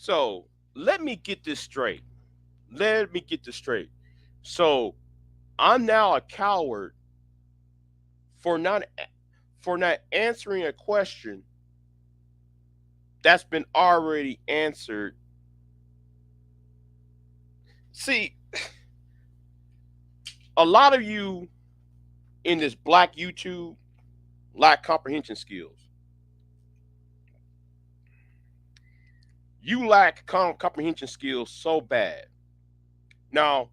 So let me get this straight. Let me get this straight. So I'm now a coward for not answering a question that's been already answered. See, a lot of you in this black YouTube lack comprehension skills. You lack comprehension skills so bad. Now,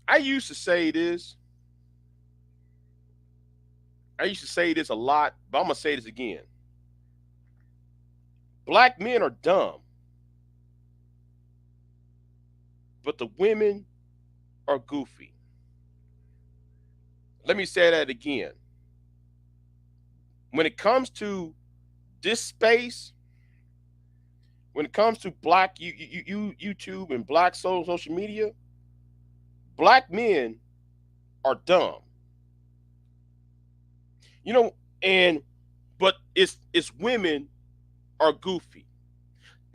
I used to say this. I used to say this a lot, but I'm gonna say this again. Black men are dumb, but the women are goofy. Let me say that again. When it comes to this space, when it comes to black YouTube and black social media, black men are dumb. You know, and but it's women are goofy.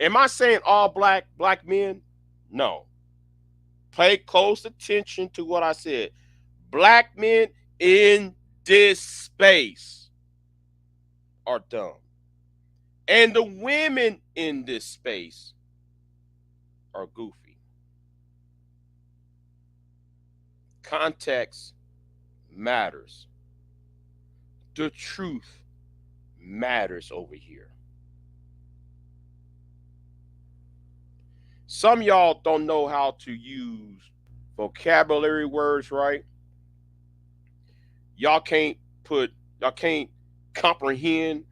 Am I saying all black men? No. Pay close attention to what I said. Black men in this space are dumb. And the women in this space are goofy. Context matters. The truth matters over here. Some y'all don't know how to use vocabulary words right. Y'all can't y'all can't comprehend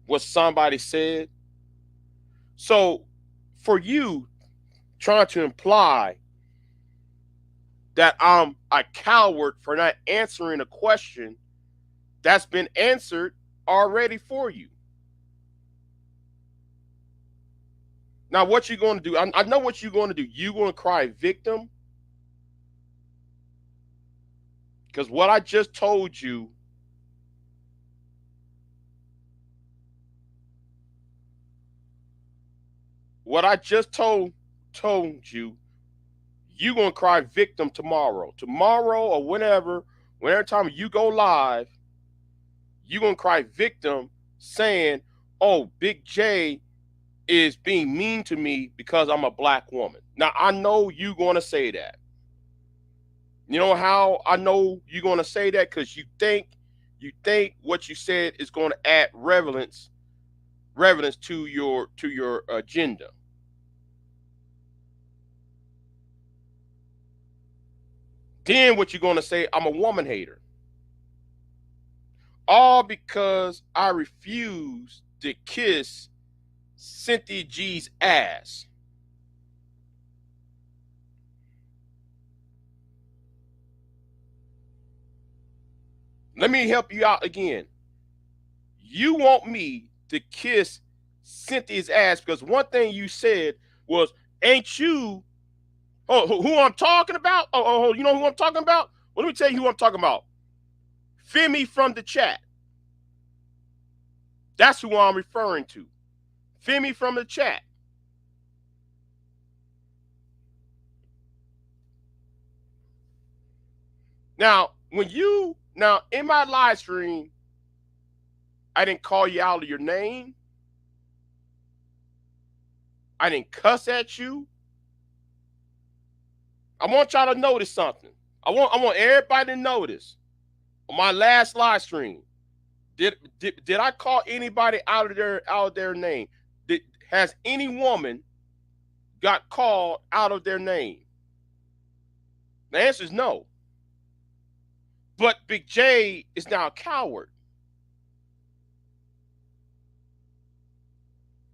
what somebody said. So for you trying to imply that I'm a coward for not answering a question that's been answered already for you. Now, what you going to do? I know what you're going to do. You're going to cry victim because what I just told you, what I just told you, you're going to cry victim tomorrow. Tomorrow or whenever time you go live, you're going to cry victim saying, oh, Big J is being mean to me because I'm a black woman. Now, I know you're going to say that. You know how I know you're going to say that? Because you think what you said is going to add relevance to your agenda. Then what you're going to say, I'm a woman hater. All because I refuse to kiss Cynthia G's ass. Let me help you out again. You want me to kiss Cynthia's ass because one thing you said was, ain't you who I'm talking about? You know who I'm talking about? Well, let me tell you who I'm talking about. Femi from the chat. That's who I'm referring to. Femi from the chat. Now, in my live stream, I didn't call you out of your name. I didn't cuss at you. I want y'all to notice something. I want everybody to notice. On my last live stream, did I call anybody out of their name? Has any woman got called out of their name? The answer is no. But Big J is now a coward.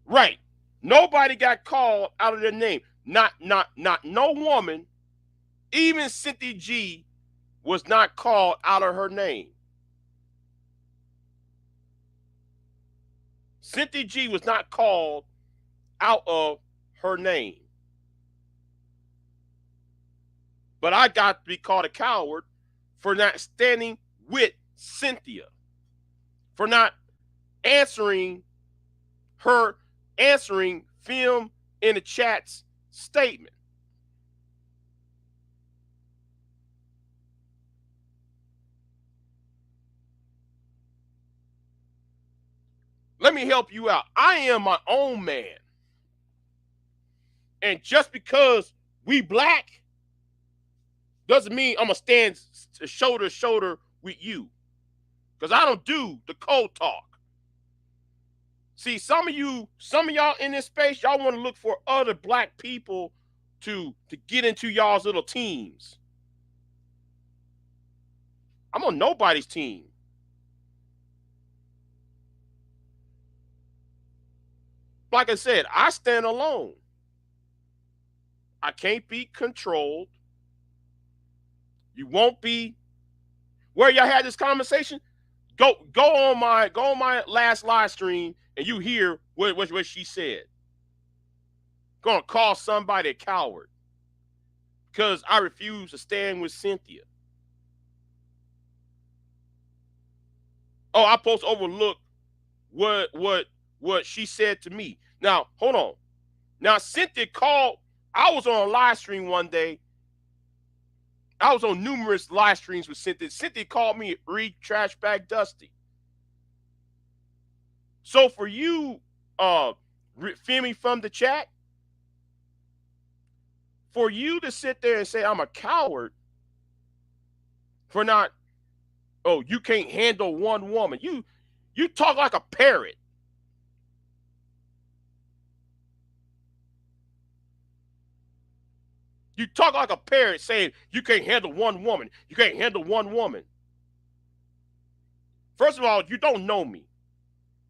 Right. Nobody got called out of their name. Not no woman. Even Cynthia G was not called out of her name. Cynthia G was not called out of her name. But I got to be called a coward for not standing with Cynthia, for not answering film in the chat's statement. Let me help you out. I am my own man. And just because we black doesn't mean I'm going to stand shoulder to shoulder with you. Because I don't do the cold talk. See, some of y'all in this space, y'all want to look for other black people to get into y'all's little teams. I'm on nobody's team. Like I said, I stand alone. I can't be controlled. You won't be. Where y'all had this conversation? Go on my last live stream and you hear what she said. Gonna call somebody a coward because I refuse to stand with Cynthia. Oh, I'm supposed to overlook what she said to me. Now, hold on. Now, Cynthia called. I was on a live stream one day. I was on numerous live streams with Cynthia. Cynthia called me Reed Trash Bag Dusty. So for you, Femi from the chat, for you to sit there and say I'm a coward for not, oh, you can't handle one woman. You talk like a parrot. You talk like a parrot saying you can't handle one woman. You can't handle one woman. First of all, you don't know me.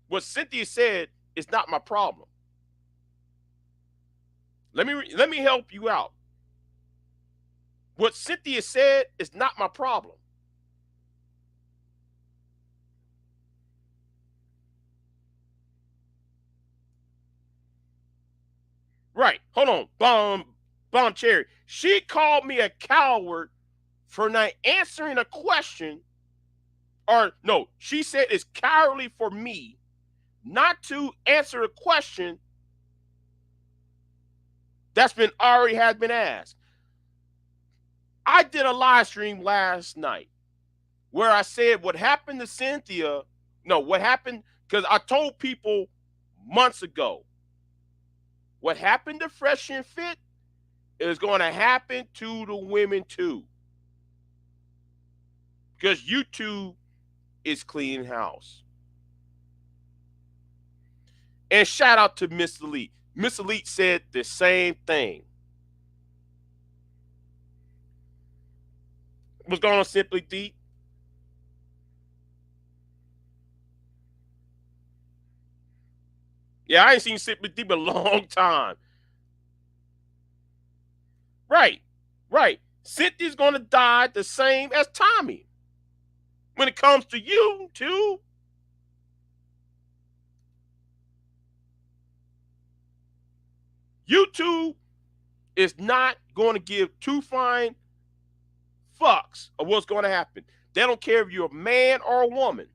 What Cynthia said is not my problem. Let me help you out. What Cynthia said is not my problem. Right. Hold on. Bomb Cherry. She called me a coward for not answering a question. Or no, she said it's cowardly for me not to answer a question that's been already has been asked. I did a live stream last night where I said what happened to Cynthia. No, what happened, because I told people months ago what happened to Fresh and Fit is going to happen to the women too. Because YouTube is cleaning house. And shout out to Miss Elite. Miss Elite said the same thing. What's going on, Simply Deep? Yeah, I ain't seen Simply Deep in a long time. Right. Cynthia's gonna die the same as Tommy. When it comes to you, too. YouTube is not going to give two fine fucks of what's going to happen. They don't care if you're a man or a woman.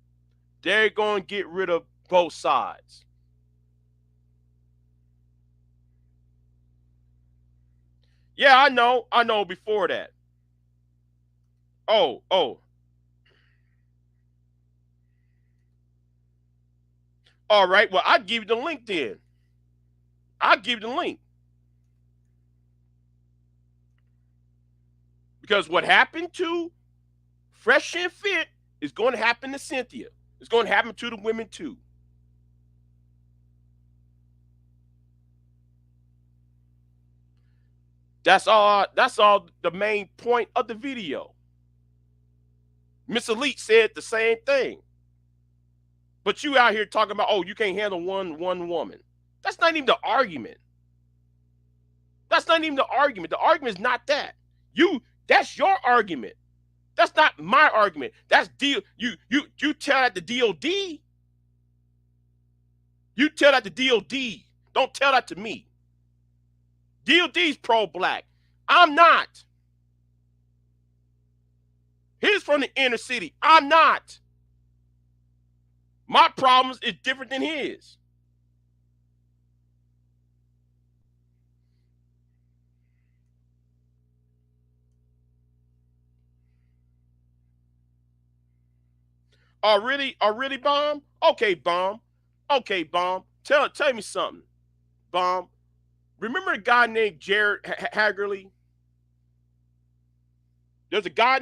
They're going to get rid of both sides. Yeah, I know before that. Oh. All right, well, I'll give you the link then. I'll give you the link. Because what happened to Fresh and Fit is going to happen to Cynthia. It's going to happen to the women too. That's all the main point of the video. Miss Elite said the same thing. But you out here talking about, oh, you can't handle one woman. That's not even the argument. That's not even the argument. The argument is not that. That's your argument. That's not my argument. That's deal. You tell that the DOD. You tell that the DOD. Don't tell that to me. DOD's pro-black. I'm not. He's from the inner city. I'm not. My problems is different than his. Oh, really? Oh, really, Bomb? Okay, Bomb. Okay, Bomb. Tell me something, Bomb. Remember a guy named Jared Haggerly? There's a guy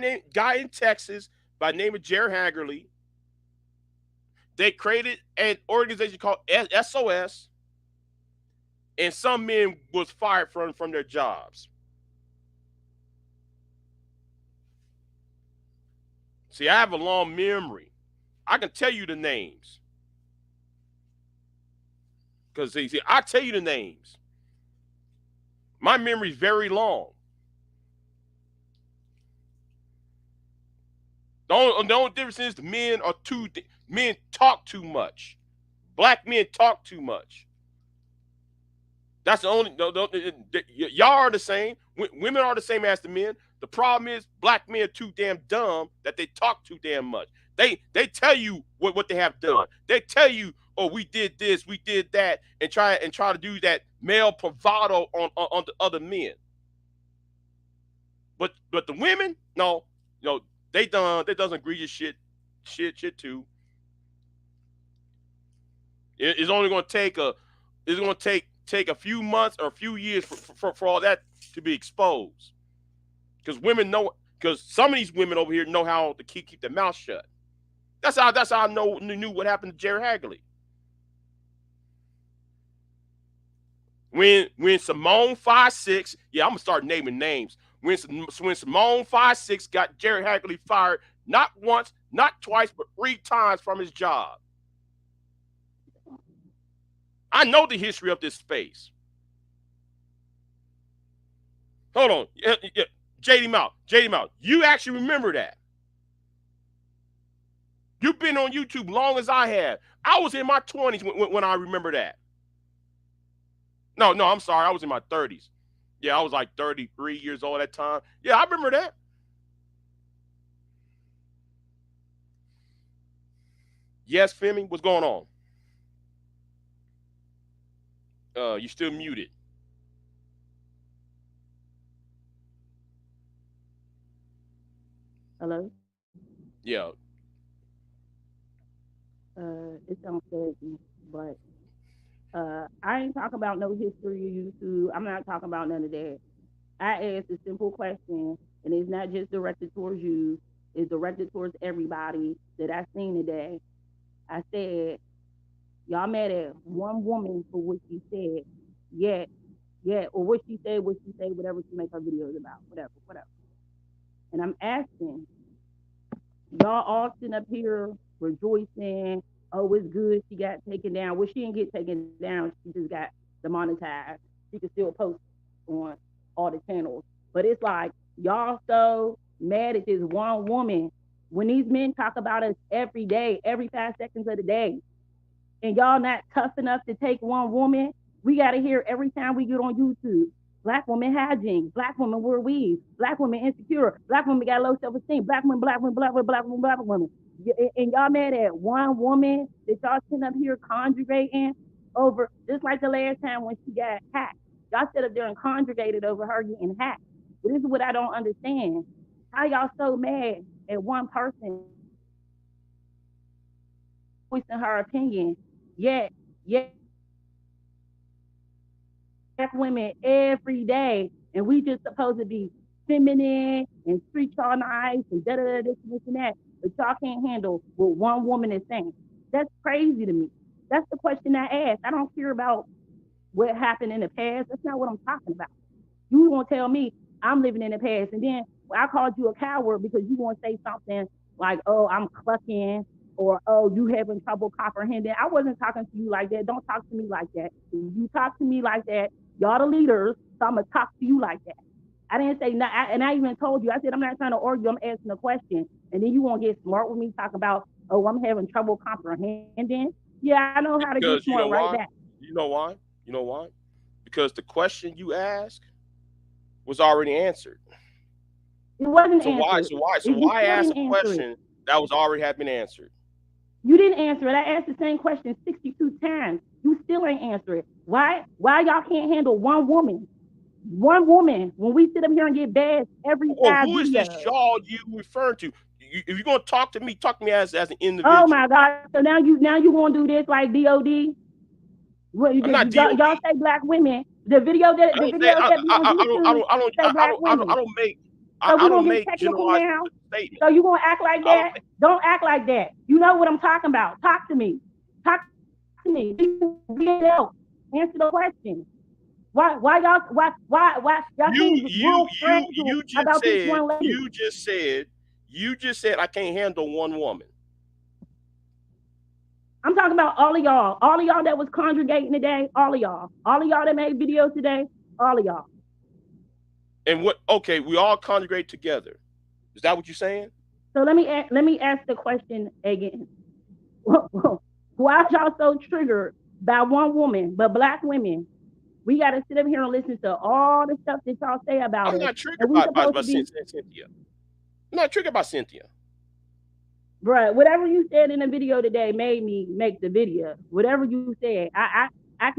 in Texas by the name of Jared Haggerly. They created an organization called SOS, and some men was fired from their jobs. See, I have a long memory. I can tell you the names. Because see, I tell you the names. My memory is very long. The only difference is the men talk too much. Black men talk too much. That's the only. Y'all are the same. Women are the same as the men. The problem is black men are too damn dumb that they talk too damn much. They tell you what they have done. They tell you, oh, we did this, we did that, and try to do that male bravado on the other men. But the women, no, they done egregious shit too. It's only going to take a few months or a few years for all that to be exposed. Because women know, because some of these women over here know how to keep their mouth shut. That's how I knew what happened to Jerry Hagley. When Simone 5'6", yeah, I'm gonna start naming names. When Simone 5'6" got Jerry Hagley fired not once, not twice, but 3 times from his job. I know the history of this space. Hold on, JD Mouth. You actually remember that? You've been on YouTube long as I have. I was in my 20s when I remember that. No, I'm sorry. I was in my 30s. Yeah, I was like 33 years old at that time. Yeah, I remember that. Yes, Femi, what's going on? You still muted. Hello. Yeah. It sounds crazy, but I ain't talking about no history of YouTube. I'm not talking about none of that. I asked a simple question, and it's not just directed towards you. It's directed towards everybody that I seen today. I said, y'all mad at one woman for what she said, yet, or what she said, whatever she make her videos about, whatever. And I'm asking, y'all all sitting up here rejoicing. Oh, it's good. She got taken down. Well, she didn't get taken down. She just got demonetized. She can still post on all the channels. But it's like y'all so mad at this one woman when these men talk about us every day, every 5 seconds of the day, and y'all not tough enough to take one woman. We got to hear every time we get on YouTube. Black women hygiene. Black women wear weave. Black women insecure. Black women got low self esteem. Black women, black women. And y'all mad at one woman that y'all sitting up here conjugating over, just like the last time when she got hacked. Y'all sit up there and conjugated over her getting hacked. But this is what I don't understand. How y'all so mad at one person voicing her opinion, yet black women every day, and we just supposed to be feminine and street y'all nice and da da da this and that, but y'all can't handle what one woman is saying. That's crazy to me. That's the question I asked. I don't care about what happened in the past. That's not what I'm talking about. You gonna tell me I'm living in the past, and then I called you a coward because you gonna say something like, "Oh, I'm clucking," or "Oh, you having trouble comprehending." I wasn't talking to you like that. Don't talk to me like that. If you talk to me like that, y'all the leaders, so I'm gonna talk to you like that. I didn't say nothing, and I even told you. I said I'm not trying to argue. I'm asking a question, and then you won't get smart with me talking about, "Oh, I'm having trouble comprehending." Yeah, I know how to get smart Because you right know back. why? You know why? You know why? Because the question you asked was already answered. It wasn't So why? answered. So why? So You why still ask didn't a answer it. question that was already had been answered? You didn't answer it. I asked the same question 62 times. You still ain't answer it. Why? Why y'all can't handle one woman? One woman. When we sit up here and get bashed every Well, five who is this videos. y'all you referring to? if you're gonna talk to me as an Oh my individual. God! So now you gonna do this like DOD? What I'm not y'all DOD. say black women? The I don't say videos that be on YouTube say black women. So we I don't gonna get make technical generalized now? So statements. you gonna act like I don't that? Don't act like that. You know what I'm talking about. Talk to me. Talk to me. Get it out. Answer the question. Why y'all seem real fragile you just about this said one lady? you just said I can't handle one woman. I'm talking about all of y'all that was congregating today, all of y'all that made videos today, all of y'all. And what? Okay, we all congregate together. Is that what you're saying? So let me ask the question again. Why y'all so triggered by one woman, but black women? We got to sit up here and listen to all the stuff that y'all say about I'm us, not triggered and we supposed by to be, Cynthia. I'm not triggered by Cynthia. bruh. Whatever you said in the video today made me make the video. Whatever you said, I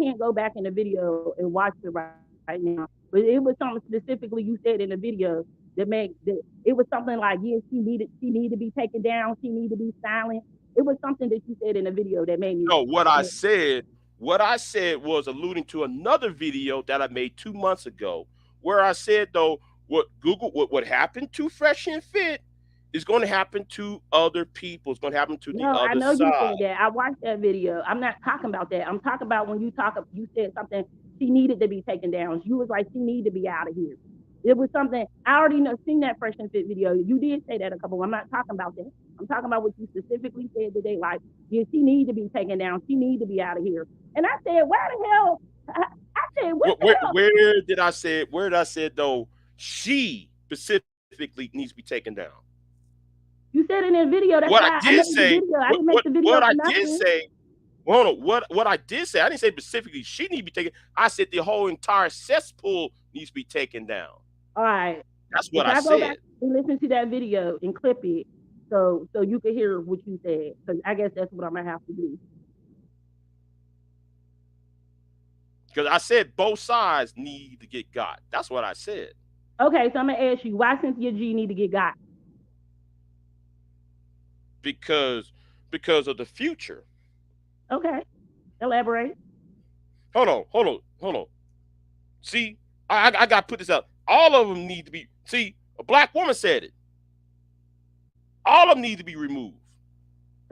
can't go back in the video and watch it right now. But it was something specifically you said in the video it was something like, yeah, she need to be taken down, she need to be silent. It was something that you said in the video that made me. No, what I said was alluding to another video that I made 2 months ago, where I said though what happened to Fresh and Fit is going to happen to other people. It's going to happen to the No, I other know you side. said that. I watched that video. I'm not talking about that. I'm talking about when you said something. She needed to be taken down. You was like, she needed to be out of here. It was something I already know. Seen that Fresh and Fit video. You did say that a couple. I'm not talking about that. I'm talking about what you specifically said today. Like, yeah, she need to be taken down. She need to be out of here. And I said, where the hell? I said, what the hell? Where did I say though she specifically needs to be taken down? You said in the video. That's What I why I did made the say, video. I didn't make the video what for I did nothing. say, well, no, what I did say, I didn't say specifically she need to be taken. I said the whole entire cesspool needs to be taken down. All right. That's If what I I go back said. and listen to that video and clip it, so you can hear what you said, because I guess that's what I'm gonna have to do. Because I said both sides need to get got. That's what I said. Okay, so I'm gonna ask you, why Cynthia G need to get got? Because because of the future. Okay, elaborate. Hold on. See, I got to put this out. All of them need to be. See, a black woman said it. All of them need to be removed.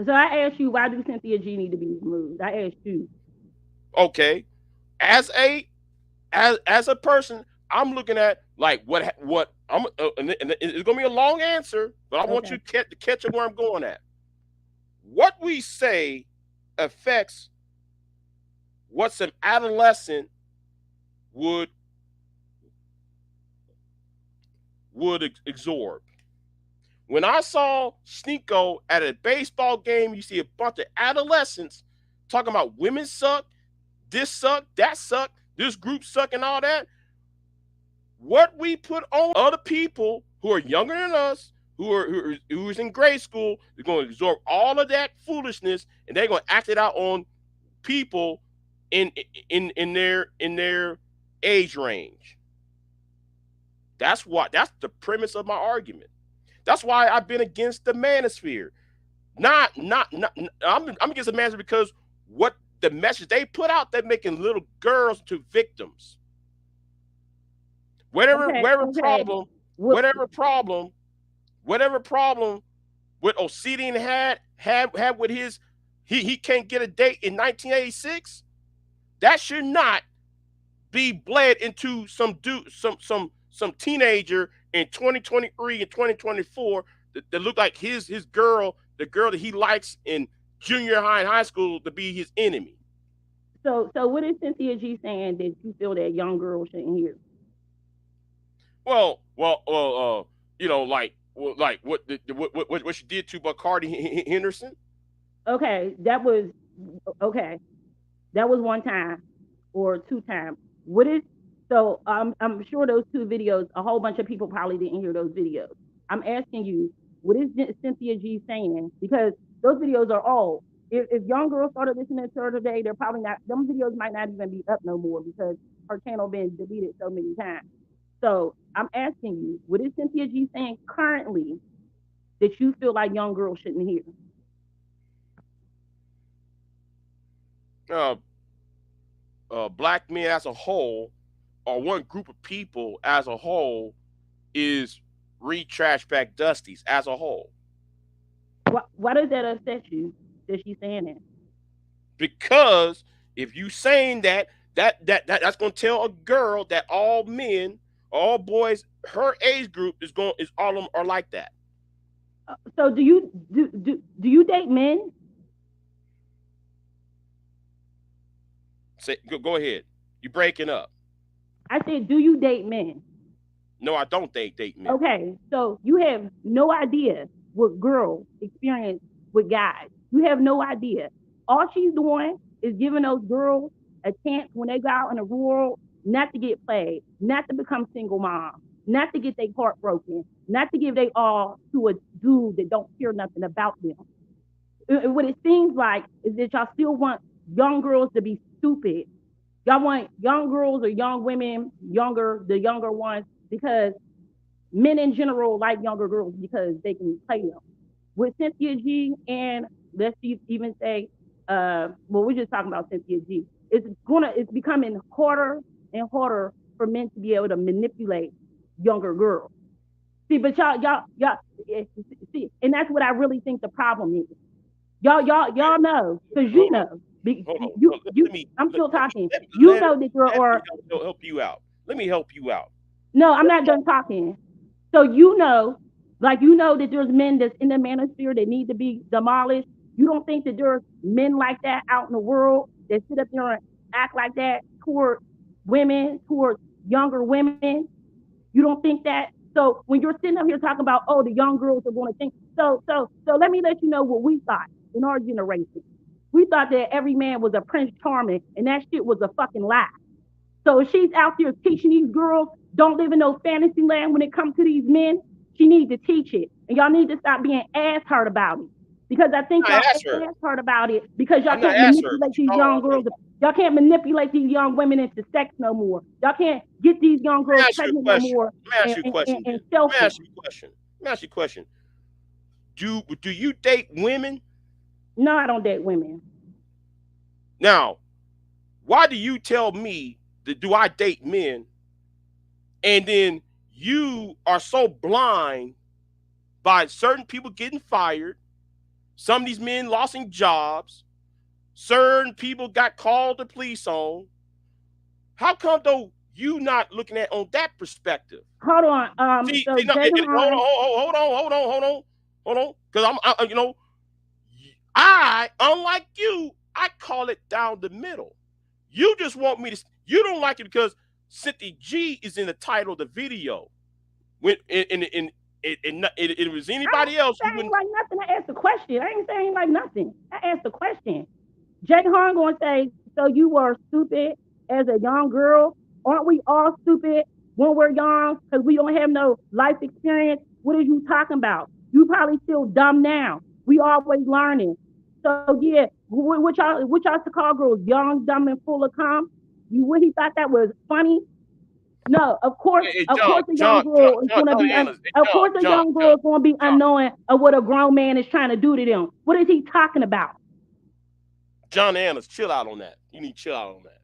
So I asked you, why do Cynthia G need to be removed? I asked you. Okay, as a as a person, I'm looking at like what I'm. And it's gonna be a long answer, but I want Okay. you to catch where I'm going at. What we say affects what some adolescent would absorb. When I saw Sneeko at a baseball game, you see a bunch of adolescents talking about women suck, this suck, that suck, this group suck, and all that. What we put on other people who are younger than us, who's in grade school, they're going to absorb all of that foolishness, and they're going to act it out on people in their age range. That's the premise of my argument. That's why I've been against the manosphere. Not I'm against the manosphere because what the message they put out, they're making little girls to victims. Whatever Okay. whatever Okay. problem, What? whatever problem, whatever problem what Obsidian had with his he can't get a date in 1986, that should not be bled into some teenager in 2023 and 2024 that look like his girl, the girl that he likes in junior high and high school, to be his enemy. So what is Cynthia G saying that you feel that young girls shouldn't hear? Like what she did to Bacardi Henderson. Okay, okay. That was one time or two times. What is so? I'm sure those two videos. A whole bunch of people probably didn't hear those videos. I'm asking you, what is Cynthia G saying? Because those videos are old. If young girls started listening to her today, they're probably not. Them videos might not even be up no more because her channel been deleted so many times. So I'm asking you, what is Cynthia G saying currently that you feel like young girls shouldn't hear? Uh, Black men as a whole, or one group of people as a whole, is read trash bag dusties as a whole. Why does that upset you that she's saying that? Because if you saying that's gonna tell a girl that all men, all boys, her age group is all of them are like that. So do you date men? Say, go ahead. You breaking up. I said, do you date men? No, I don't date men. Okay, so you have no idea what girls experience with guys. You have no idea. All she's doing is giving those girls a chance when they go out in the world not to get played, not to become single moms, not to get their heart broken, not to give they all to a dude that don't care nothing about them. What it seems like is that y'all still want young girls to be stupid. Y'all want young girls or young women, the younger ones, because men in general like younger girls because they can play them. With Cynthia G and let's even say, well, we're just talking about Cynthia G. It's becoming harder and harder for men to be able to manipulate younger girls. See, but y'all, eh, see, and that's what I really think the problem is. Y'all know, cause you Hold on, know, hold on. you. Let me I'm let, still let me talking. let, You let, know that there let me are. help you out. Let me help you out. No, I'm not done talking. So you know, like you know that there's men that's in the manosphere that need to be demolished. You don't think that there's men like that out in the world that sit up there and act like that toward women, toward younger women? You don't think that? So when you're sitting up here talking about, oh, the young girls are going to think. So let me let you know what we thought in our generation. We thought that every man was a Prince Charming, and that shit was a fucking lie. So if she's out there teaching these girls don't live in no fantasy land when it comes to these men, she needs to teach it. And y'all need to stop being ass hurt about it. Because I think I y'all asked her. ass hurt about it because y'all I'm not can't asking her, manipulate but you these hold young on, hold girls. on. Y'all can't manipulate these young women into sex no more. Y'all can't get these young Let me girls ask you a pregnant no question. more Let me ask you a question and then. shelf Let me them. ask you a question. Let me ask you a question. Do you date women? No, I don't date women. Now, why do you tell me that do I date men and then you are so blind by certain people getting fired, some of these men losing jobs, certain people got called the police on. How come though you not looking at on that perspective? Hold on. See, So no, Jay hold Han, on, hold on, because I, unlike you, I call it down the middle. You just want me to. You don't like it because Cynthia G is in the title of the video. When it, it was I anybody ain't else, you saying wouldn't. like nothing. I asked a question. I ain't saying like nothing. I asked a question. Jay Han gonna say, so you were stupid as a young girl? Aren't we all stupid when we're young because we don't have no life experience? What are you talking about? You probably still dumb now. We always learning. So yeah, what y'all to call girls young, dumb, and full of cum? You what he thought that was funny? No, Hey, of course, a young girl is gonna be of course a young girl is gonna be unknowing of what a grown man is trying to do to them. What is he talking about? John Annas, chill out on that. You need to chill out on that.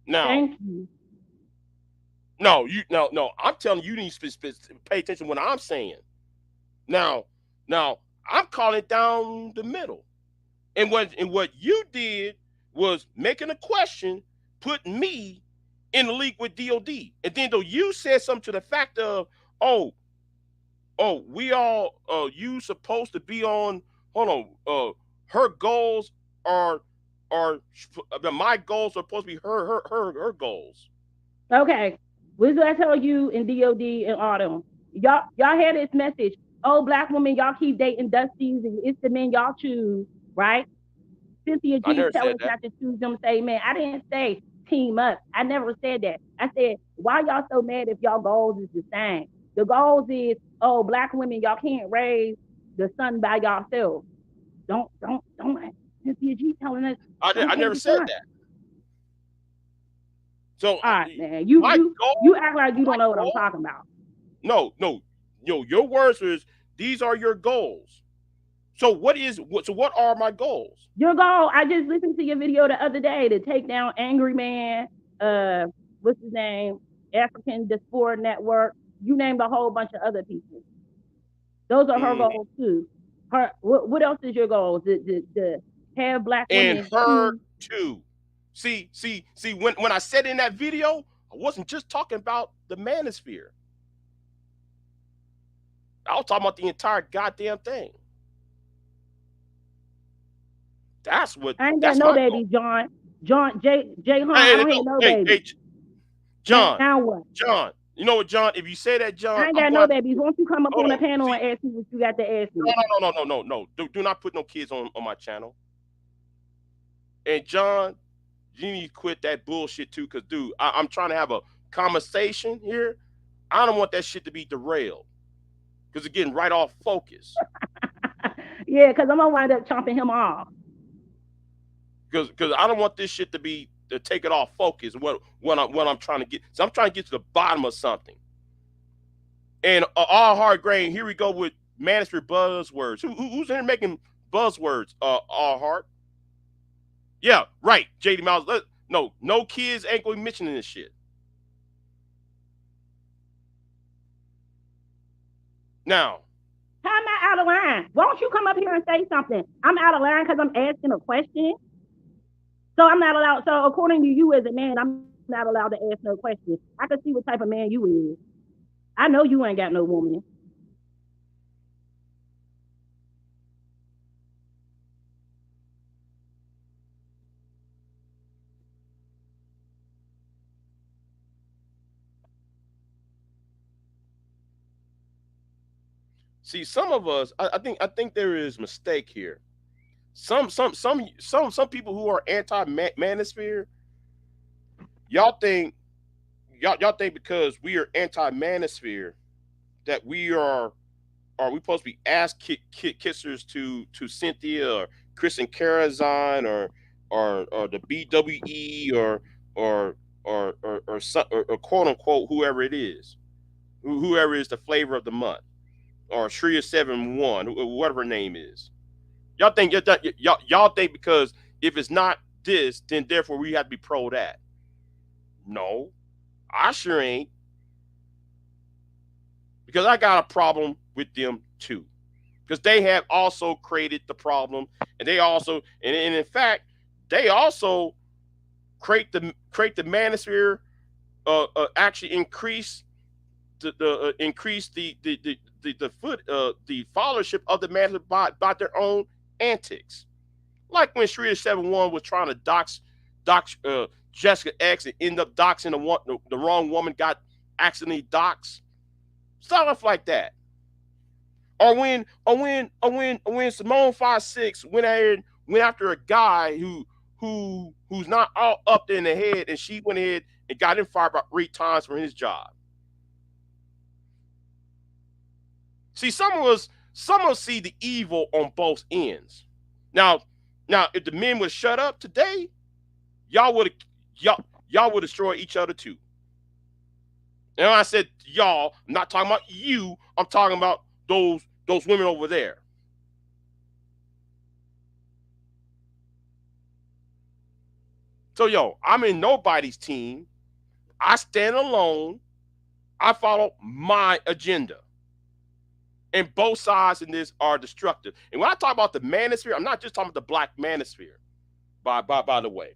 Now, Thank you. no, no. I'm telling you, you need to pay attention to what I'm saying. Now, now, I'm calling it down the middle. And what you did was making a question, put me in the league with DOD. And then though you said something to the fact of, oh, we all you supposed to be on, hold on, her goals are are my goals are supposed to be her goals. Okay. What did I tell you in DOD and autumn? Y'all had this message. Oh, black women, y'all keep dating Dusties and it's the men y'all choose, right? Cynthia I G never tell said us that. not to choose them same men. I didn't say team up. I never said that. I said, why y'all so mad if y'all goals is the same? The goals is, oh, black women, y'all can't raise the son by yourselves. Don't Cynthia G telling us don't I take never the said son. that. So All right, man. You my you you goal, act like you my don't know what I'm goal. talking about. No, no, your words was These are your goals. So what are my goals? Your goal, I just listened to your video the other day to take down Angry Man, uh, what's his name? African Diaspora Network. You named a whole bunch of other people. Those are her Mm, goals too. Her what else is your goal? To have black and women her choose. too. See, when I said in that video, I wasn't just talking about the manosphere. I was talking about the entire goddamn thing. That's what I ain't got that's no my goal. babies, John. John J Hunt, I Hey, don't no, have no hey, babies. hey, John, Now what? John. You know what, John? If you say that, I John, ain't I'm got going no to babies. Won't you come up hold on the on. panel See, and ask me what you got to ask no, me? no, no, no, no, no, no. Do not put no kids on my channel. And John, you need to quit that bullshit too, cause dude, I'm trying to have a conversation here. I don't want that shit to be derailed, cause it's getting right off focus. Yeah, because I'm gonna wind up chopping him off. Cause I don't want this shit to be to take it off focus. What I'm trying to get. So I'm trying to get to the bottom of something. And all hard grain. Here we go with manosphere buzzwords. Who's in there making buzzwords? All hard. Yeah, right. JD Miles. No kids ain't going to be mentioning this shit. Now, How am I out of line? Won't you come up here and say something? I'm out of line because I'm asking a question. So I'm not allowed. So according to you as a man, I'm not allowed to ask no question. I can see what type of man you is. I know you ain't got no woman. see, some of us, I think there is mistake here. Some people who are anti manosphere, y'all think y'all think because we are anti manosphere that we supposed to be ass kissers to Cynthia or Kristen Carazine or the BWE or quote unquote whoever it is, whoever is the flavor of the month or Shreya 7-1, whatever her name is. Y'all think because if it's not this, then therefore we have to be pro that. No, I sure ain't, because I got a problem with them too. Because they have also created the problem, and they also, and in fact, they also create the manosphere. Actually increase the foot the followership of the manosphere by their own antics. Like when Shreya 7-1 was trying to dox Jessica X and end up doxing the wrong woman, got accidentally doxed, stuff like that. Or when Simone 5 6 went after a guy who's not all up in the head, and she went ahead and got him fired about 3 times from his job. See, some of us see the evil on both ends. Now, if the men would shut up today, y'all would y'all would destroy each other too. And when I said y'all, I'm not talking about you. I'm talking about those women over there. So I'm in nobody's team. I stand alone. I follow my agenda. And both sides in this are destructive. And when I talk about the manosphere, I'm not just talking about the black manosphere, by the way.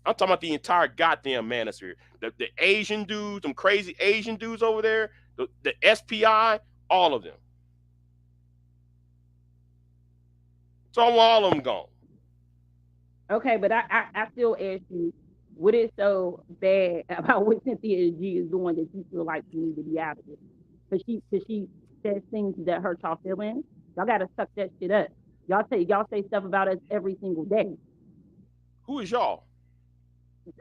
I'm talking about the entire goddamn manosphere. The Asian dudes, them crazy Asian dudes over there, the SPI, all of them. So I want all of them gone. Okay, but I still ask you, what is so bad about what Cynthia G is doing that you feel like she needs to be out of it? Because she says things that hurt y'all feelings. Y'all gotta suck that shit up. Y'all say stuff about us every single day. Who is y'all?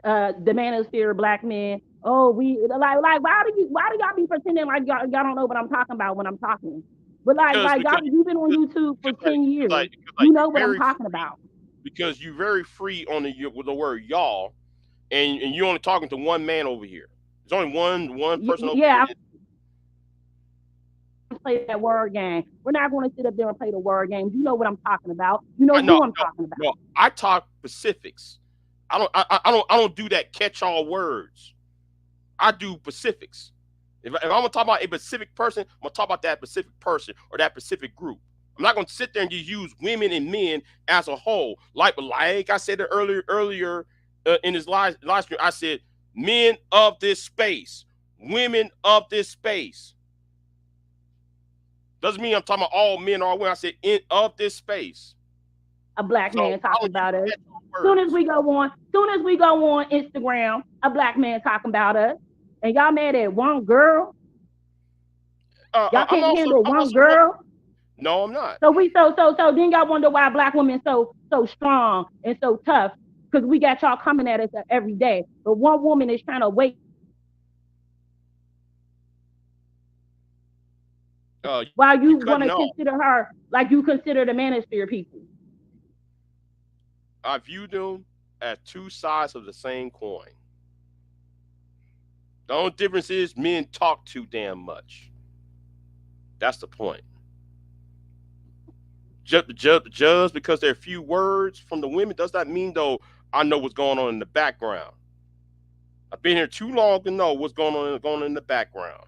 The manosphere, black men. Oh, we like why do y'all be pretending like y'all don't know what I'm talking about when I'm talking? But Because y'all because you've been on YouTube for because 10 years. like You you know what I'm very talking free, about. because you very free on with the word y'all, and you're only talking to one man over here. There's only one person over Yeah, here. play that word game. We're not going to sit up there and play the word game. You know what I'm talking about. You know No, who I'm no, talking about. no. I talk specifics. I don't do that catch all words. I do specifics. If I'm gonna talk about a specific person, I'm gonna talk about that specific person or that specific group. I'm not gonna sit there and just use women and men as a whole. Like I said earlier in this live stream, I said men of this space, women of this space. Doesn't mean I'm talking about all men or all women. I said in of this space. A black So man I talking don't use about us. catch all Soon as words. we go on, soon as we go on Instagram, a black man talking about us. And y'all mad at one girl. Y'all can't handle I'm one also one. girl. No, I'm not. So then y'all wonder why black women so strong and so tough because we got y'all coming at us every day. But one woman is trying to wake up while You you want cutting to off. consider her like you consider the manosphere people. I view them as two sides of the same coin. The only difference is men talk too damn much. That's the point. Just because there are few words from the women does not mean though I know what's going on in the background. I've been here too long to know what's going on in the background.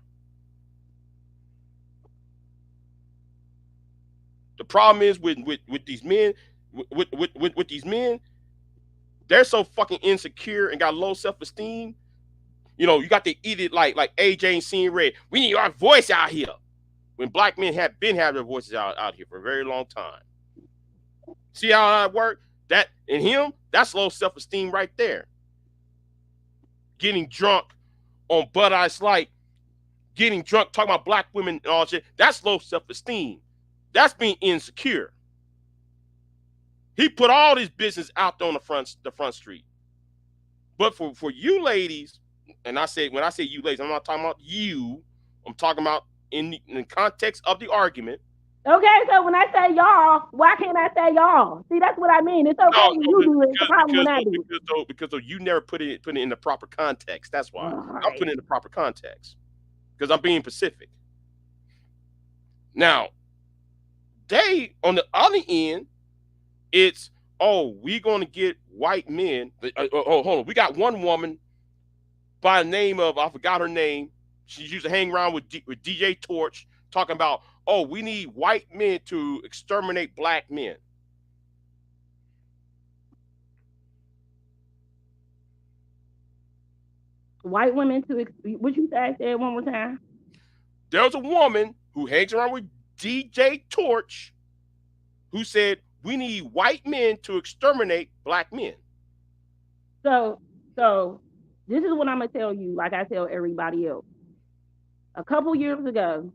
The problem is with these men, with these men, they're so fucking insecure and got low self esteem. You know, you got the idiot like AJ and Seeing Red. We need our voice out here. When black men have been having their voices out here for a very long time. See how that work? That in him, that's low self esteem right there. Getting drunk on Bud Ice Light, getting drunk talking about black women and all shit. That's low self esteem. That's being insecure. He put all his business out on the front street. But for you ladies, and I say when I say you ladies, I'm not talking about you. I'm talking about in the context of the argument. Okay, so when I say y'all, why can't I say y'all? See, that's what I mean. It's No, okay when no, you do it. It's a problem when I do because though you never put it in the proper context. That's it. why All I'm right. putting it in the proper context because I'm being Pacific. Now they on the other end, it's we gonna get white men. Oh, hold on, we got one woman by the name of I forgot her name. She used to hang around with DJ Torch talking about we need white men to exterminate black men. White women to what you say it one more time. There's a woman who hangs around with DJ Torch who said we need white men to exterminate black men. So so this is what I'm gonna tell you, like I tell everybody else. A couple years ago,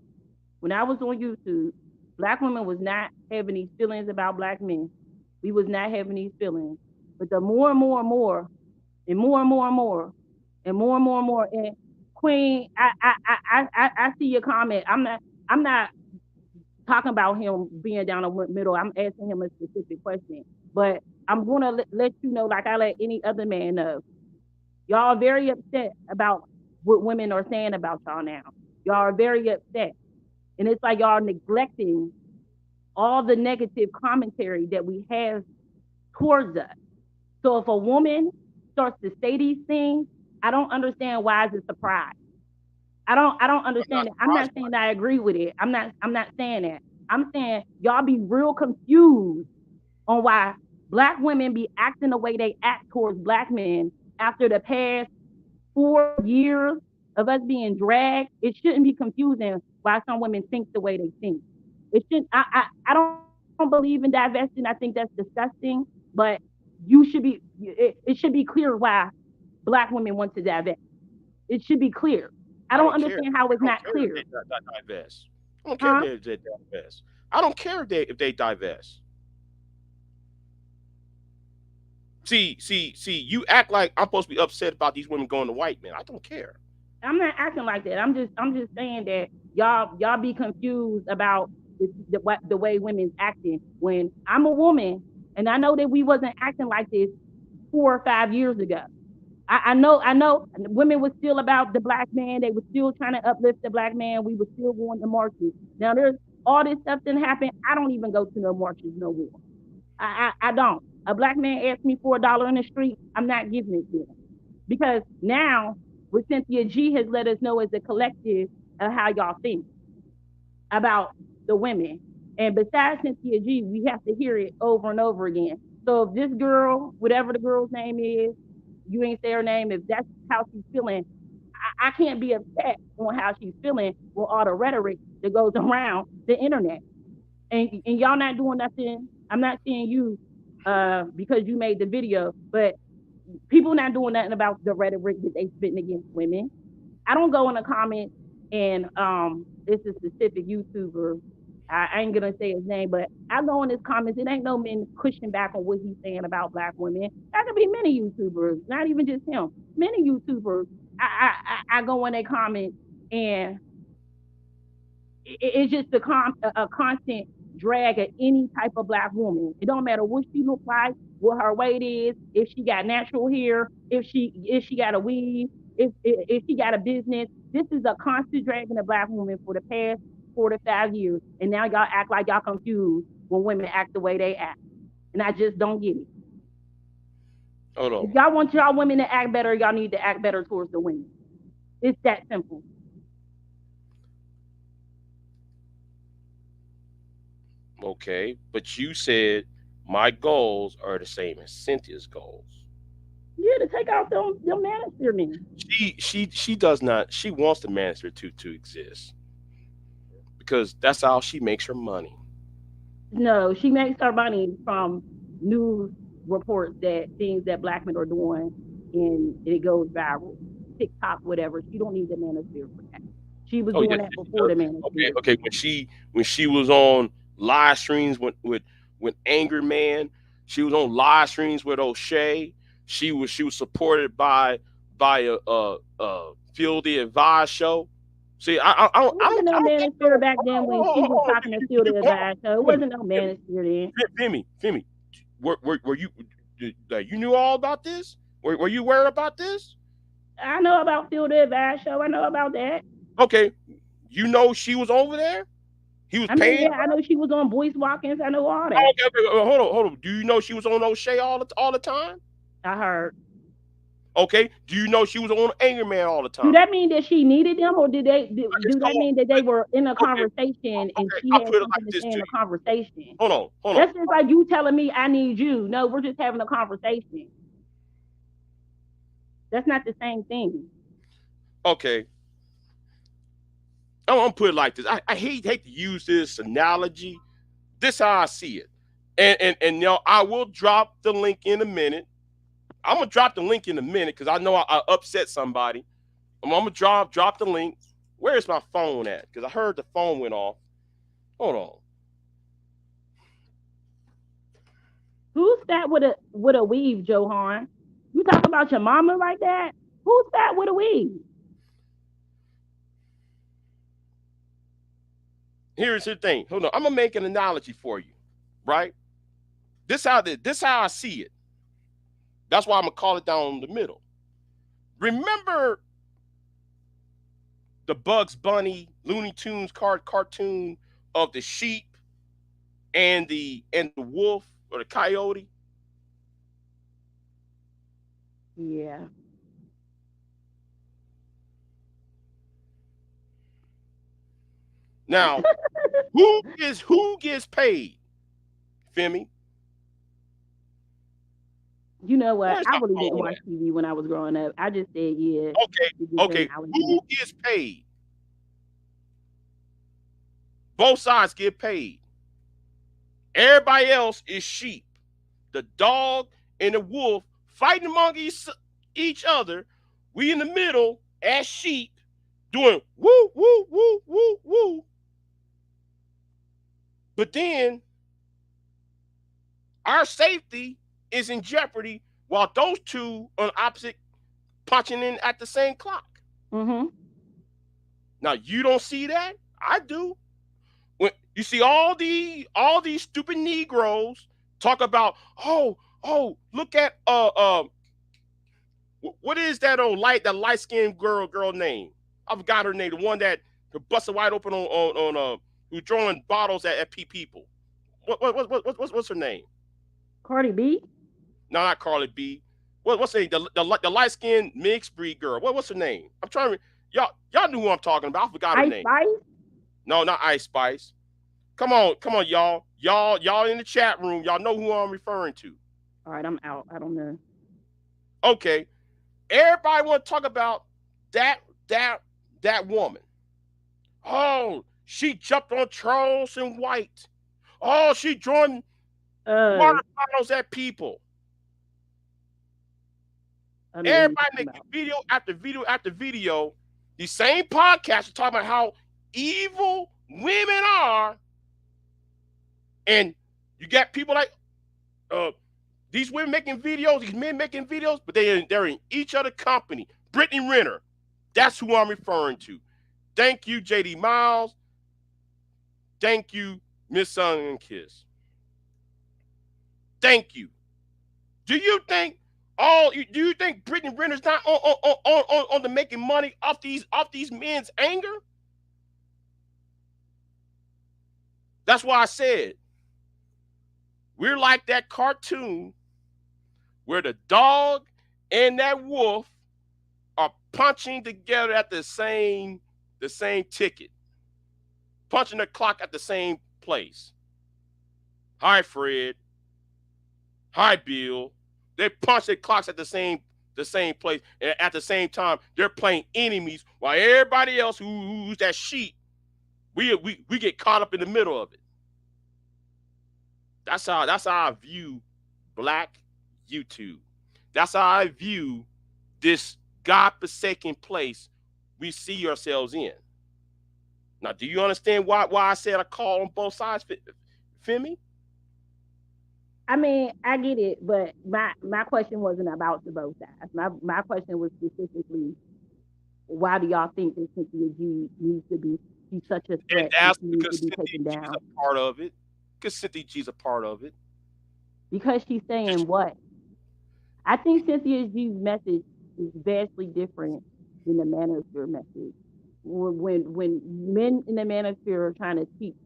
when I was on YouTube, black women was not having these feelings about black men. We was not having these feelings. But the more and more and more and more and more and more and more and more and more and Queen, I see your comment. I'm not talking about him being down the middle. I'm asking him a specific question. But I'm gonna let you know, like I let any other man know. Y'all are very upset about what women are saying about y'all now. Y'all are very upset. And it's like y'all neglecting all the negative commentary that we have towards us. So if a woman starts to say these things, I don't understand why it's a surprise. I don't I'm not understand it. I'm not surprised by saying it. I agree with it. I'm not saying that. I'm saying y'all be real confused on why black women be acting the way they act towards black men after the past 4 years of us being dragged. It shouldn't be confusing why some women think the way they think. It shouldn't. I don't believe in divesting. I think that's disgusting. But it should be clear why black women want to divest. It should be clear. I I don't don't care. understand how I it's don't not care if clear. they divest. I don't care if Huh? they divest. I don't care if they divest. See. You act like I'm supposed to be upset about these women going to white men. I don't care. I'm not acting like that. I'm just saying that y'all be confused about the way women's acting when I'm a woman and I know that we wasn't acting like this 4 or 5 years ago. I know women was still about the black man. They were still trying to uplift the black man. We were still going to marches. Now there's all this stuff that happened. I don't even go to no marches no more. I don't. A black man asks me for $1 in the street, I'm not giving it to him. Because now what Cynthia G has let us know as a collective of how y'all think about the women. And besides Cynthia G, we have to hear it over and over again. So if this girl, whatever the girl's name is, you ain't say her name, if that's how she's feeling, I can't be upset on how she's feeling with all the rhetoric that goes around the internet. And y'all not doing nothing. I'm not saying you because you made the video, but people not doing nothing about the rhetoric that they spitting against women. I don't go in the comments and it's a specific YouTuber. I ain't gonna say his name, but I go in his comments. It ain't no men pushing back on what he's saying about black women. That could be many YouTubers, not even just him. Many YouTubers. I go in their comments and it's just a constant drag at any type of black woman. It don't matter what she look like, what her weight is, if she got natural hair, if she got a weave, if she got a business. This is a constant drag in a black woman for the past 4 to 5 years, and now y'all act like y'all confused when women act the way they act, and I just don't get it. Hold If on. y'all want y'all women to act better, y'all need to act better towards the women. It's that simple. Okay, but you said my goals are the same as Cynthia's goals. Yeah, to take out them manosphere men. She does not. She wants the manager to exist because that's how she makes her money. No, she makes her money from news reports that things that black men are doing and it goes viral. TikTok, whatever. She don't need the manosphere for that. She was Oh doing yes, that yes, she before does. the Okay, manosphere. okay. When she was on live streams with Angry Man, she was on live streams with O'Shea. She was supported by a Field the Advice show. See, It I wasn't don't no I don't think manosphere no. back then when she was Hold on, talking to Field the hold on. Advice. So it Femi, wasn't no Femi, manosphere then. Femi. Were you that you knew all about this? Were you aware about this? I know about Field the Advice show. I know about that. Okay, you know she was over there. He was I mean, paying yeah, I her. know she was on Boyce Watkins. I know all that. Okay, okay, hold on. Do you know she was on O'Shea all the time? I heard. Okay. Do you know she was on Angry Man all the Do time? that mean that she needed them, or do Hold that on. mean that they were in a Okay, conversation and okay. she I'll had put it something like to this say to in the you. conversation? Hold on. That's just like you telling me I need you. No, we're just having a conversation. That's not the same thing. Okay. I'm gonna put it like this. I hate to use this analogy. This how I see it. And I will drop the link in a minute. I'm gonna drop the link in a minute because I know I upset somebody. I'm gonna drop the link. Where's my phone at? Because I heard the phone went off. Hold on. Who's fat with a weave, Johan? You talk about your mama like that? Who's fat with a weave? Here's the thing. Hold on. I'm gonna make an analogy for you, right? This how I see it. That's why I'm gonna call it down the middle. Remember the Bugs Bunny Looney Tunes cartoon of the sheep and the wolf or the coyote? Yeah. Now, who gets paid? Femi, You know what? where's I my really didn't phone watch at? TV when I was growing up. I just said yeah Okay, to get the okay. analogy. Who gets paid? Both sides get paid. Everybody else is sheep. The dog and the wolf fighting among each other. We in the middle as sheep doing woo, woo, woo, woo, woo. But then our safety is in jeopardy while those two on opposite punching in at the same clock. Mm-hmm. Now you don't see that? I do. When you see all these stupid Negroes talk about, oh, look at What is that old light skinned girl name? I forgot her name. The one that busted wide open on who's throwing bottles at people. What's her name? Cardi B, No, not Carly B. What's her name? The light skinned mixed breed girl. What's her name? I'm trying to y'all knew who I'm talking about. I forgot her Ice name. Spice. No, not Ice Spice. Come on, y'all in the chat room. Y'all know who I'm referring to. All right, I'm out. I don't know. Okay, everybody want to talk about that that that woman. Oh, she jumped on Charles and White. Oh, she throwing Uh, water bottles at people. I know who you're Everybody talking making about. video after video after video. These same podcasts are talking about how evil women are, and you got people like uh, these women making videos, these men making videos, but they're in each other company. Brittany Renner, that's who I'm referring to. Thank you, JD Miles. Thank you, Miss Sun and Kiss. Thank you. Do you think do you think Brittany Renner's not on the making money off these men's anger? That's why I said we're like that cartoon where the dog and that wolf are punching together at the same ticket, punching the clock at the same place. Hi, Fred. Hi, Bill. They punch their clocks at the same place, and at the same time they're playing enemies, while everybody else who's that sheep, we get caught up in the middle of it. That's how I view Black YouTube. That's how I view this godforsaken place we see ourselves in. Now, do you understand why I said I call on both sides, Femi? I mean, I get it, but my question wasn't about the both sides. My question was specifically, why do y'all think that Cynthia G needs to be? She's such a And threat and that's she needs to because be Cynthia taken G's down a part of it. Because Cynthia G's a part of it. because she's saying Just what? I think Cynthia G's message is vastly different than the manosphere message. When men in the manosphere are trying to teach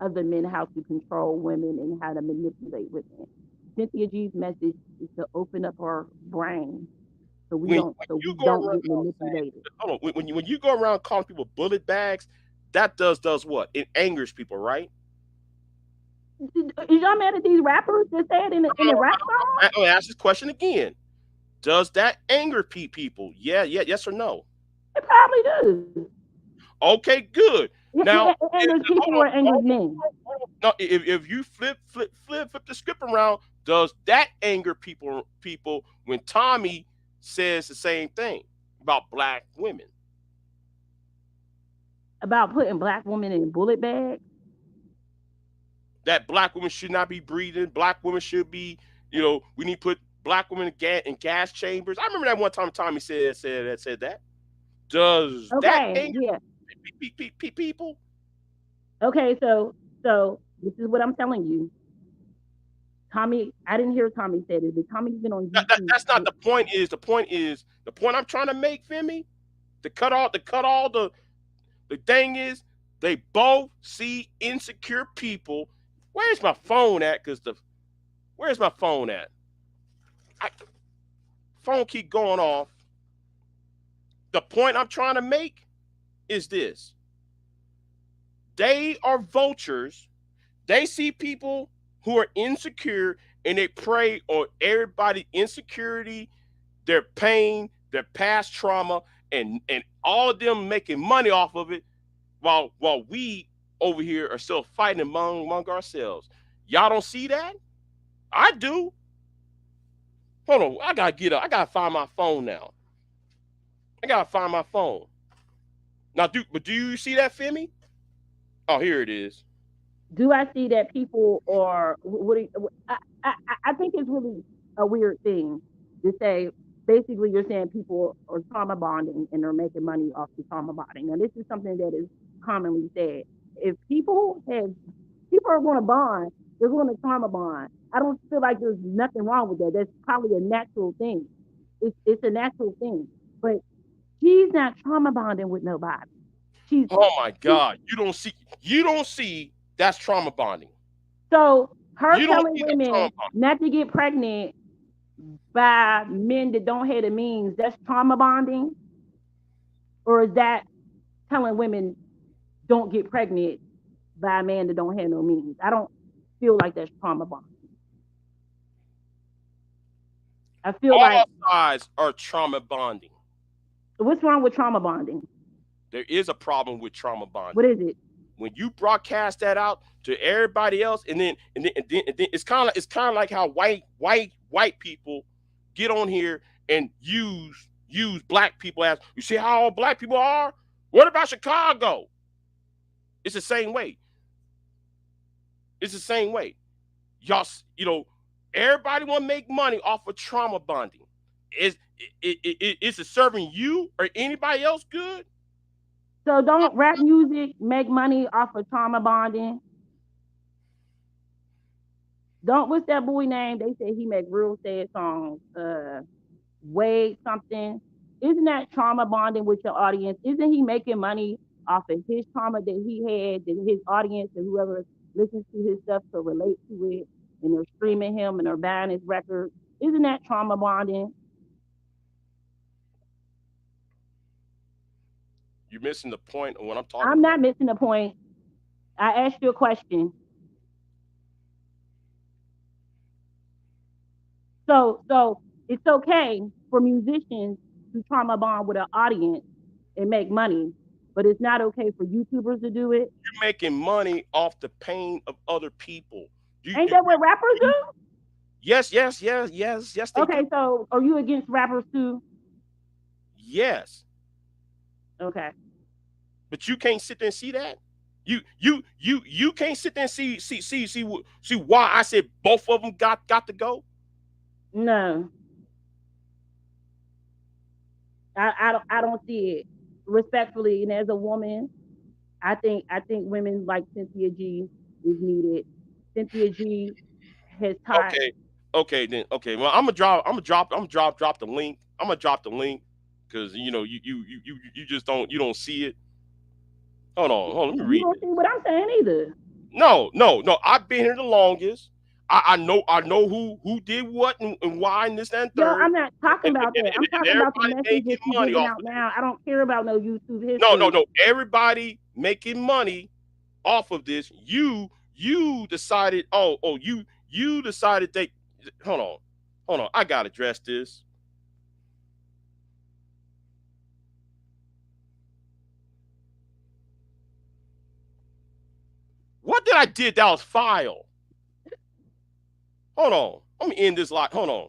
other men how to control women and how to manipulate women, Cynthia G's message is to open up our brain when so you we go don't get around saying, manipulated. hold on, when you go around calling people bullet bags, that does what? It angers people, right? Is y'all mad at these rappers that say it in the rap song? I'm gonna ask this question again. Does that anger people? Yes or no? It probably does. Okay, good. Now, It angers people or angers men. no, if you flip the script around, does that anger people when Tommy says the same thing about black women? About putting black women in bullet bags. That black women should not be breathing. Black women should be, we need to put black women in gas chambers. I remember that one time Tommy said that. Does that Okay, anger yeah. people? Okay, so this is what I'm telling you. Tommy, I didn't hear Tommy say this, but Tommy's been on YouTube. That's not the point. The point I'm trying to make, Femi. To cut all the thing is they both see insecure people. Where's my phone at? Where's my phone at? I, phone keep going off. The point I'm trying to make is this: they are vultures. They see people who are insecure and they prey on everybody's insecurity, their pain, their past trauma, and all of them making money off of it, while we over here are still fighting among ourselves. Y'all don't see that? I do. Hold on, I gotta get up. I gotta find my phone now. I gotta find my phone. Now, do you see that, Femi? Oh, here it is. Do I see that people are I think it's really a weird thing to say. Basically, you're saying people are trauma bonding and they're making money off the trauma bonding. Now, this is something that is commonly said. If people are going to bond, they're going to trauma bond. I don't feel like there's nothing wrong with that. That's probably a natural thing. It's a natural thing. But she's not trauma bonding with nobody. She's Oh my she, God. You don't see that's trauma bonding. so her You don't telling see that trauma women bonding. not to get pregnant by men that don't have the means, that's trauma bonding, or is that telling women don't get pregnant by a man that don't have no means? I don't feel like that's trauma bonding. I feel like All sides are trauma bonding. what's wrong with trauma bonding? There is a problem with trauma What bonding. is it? When you broadcast that out to everybody else, and then it's kind of like how white people get on here and use black people as, you see how all black people are. What about Chicago? It's the same way. It's the same way. Y'all, everybody want to make money off of trauma bonding. Is it serving you or anybody else good? So don't rap music make money off of trauma bonding? Don't what's that boy name? They say he make real sad songs. Wade something. Isn't that trauma bonding with your audience? Isn't he making money off of his trauma that he had, that his audience and whoever listens to his stuff to relate to it, and they're streaming him and they're buying his record? Isn't that trauma bonding? You're missing the point of what I'm talking I'm about. not missing the point. I asked you a question. So it's okay for musicians to trauma bond with an audience and make money, but it's not okay for YouTubers to do it. You're making money off the pain of other people. You, Ain't you, that what rappers you- do? yes, yes, yes, yes, yes, they do. Okay, so are you against rappers too? Yes, Okay. but you can't sit there and see that. You can't sit there and see why I said both of them got to go. No, I don't see it. Respectfully, and as a woman, I think women like Cynthia G is needed. Cynthia G has taught. Okay, okay, then okay. Well, I'm gonna drop the link. I'm gonna drop the link because you just don't see it. Hold on. Let me You read don't see this. what I'm saying either. No, no, no. I've been here the longest. I know who did what and why and this and Yo, third, I'm not and, talking and, and, about that. I'm and talking about the everybody message making that you're money giving off out of now. this. I don't care about no YouTube No, no, history. no. Everybody making money off of this. You decided. You decided they. Hold on, hold on. I gotta address this. What did I did that was file? Hold on. Let me end this lot. Hold on.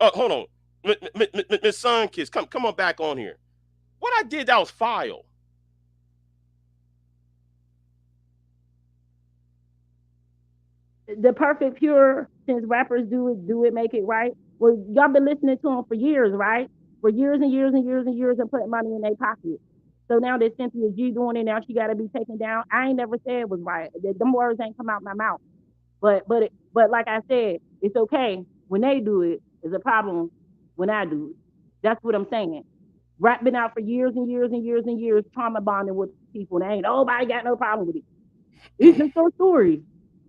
Hold on. Miss Sunkiss, come on back on here. What I did that was file. The perfect pure, since rappers do it, make it right. Well, y'all been listening to them for years, right? For years and years and years and years and putting money in their pocket. So now that Cynthia G doing it, now she got to be taken down. I ain't never said it was right. Them words ain't come out my mouth. But like I said, it's okay when they do it. It's a problem when I do it. That's what I'm saying. Rap been out for years and years and years and years, trauma bonding with people, and ain't nobody got no problem with it. It's just our story.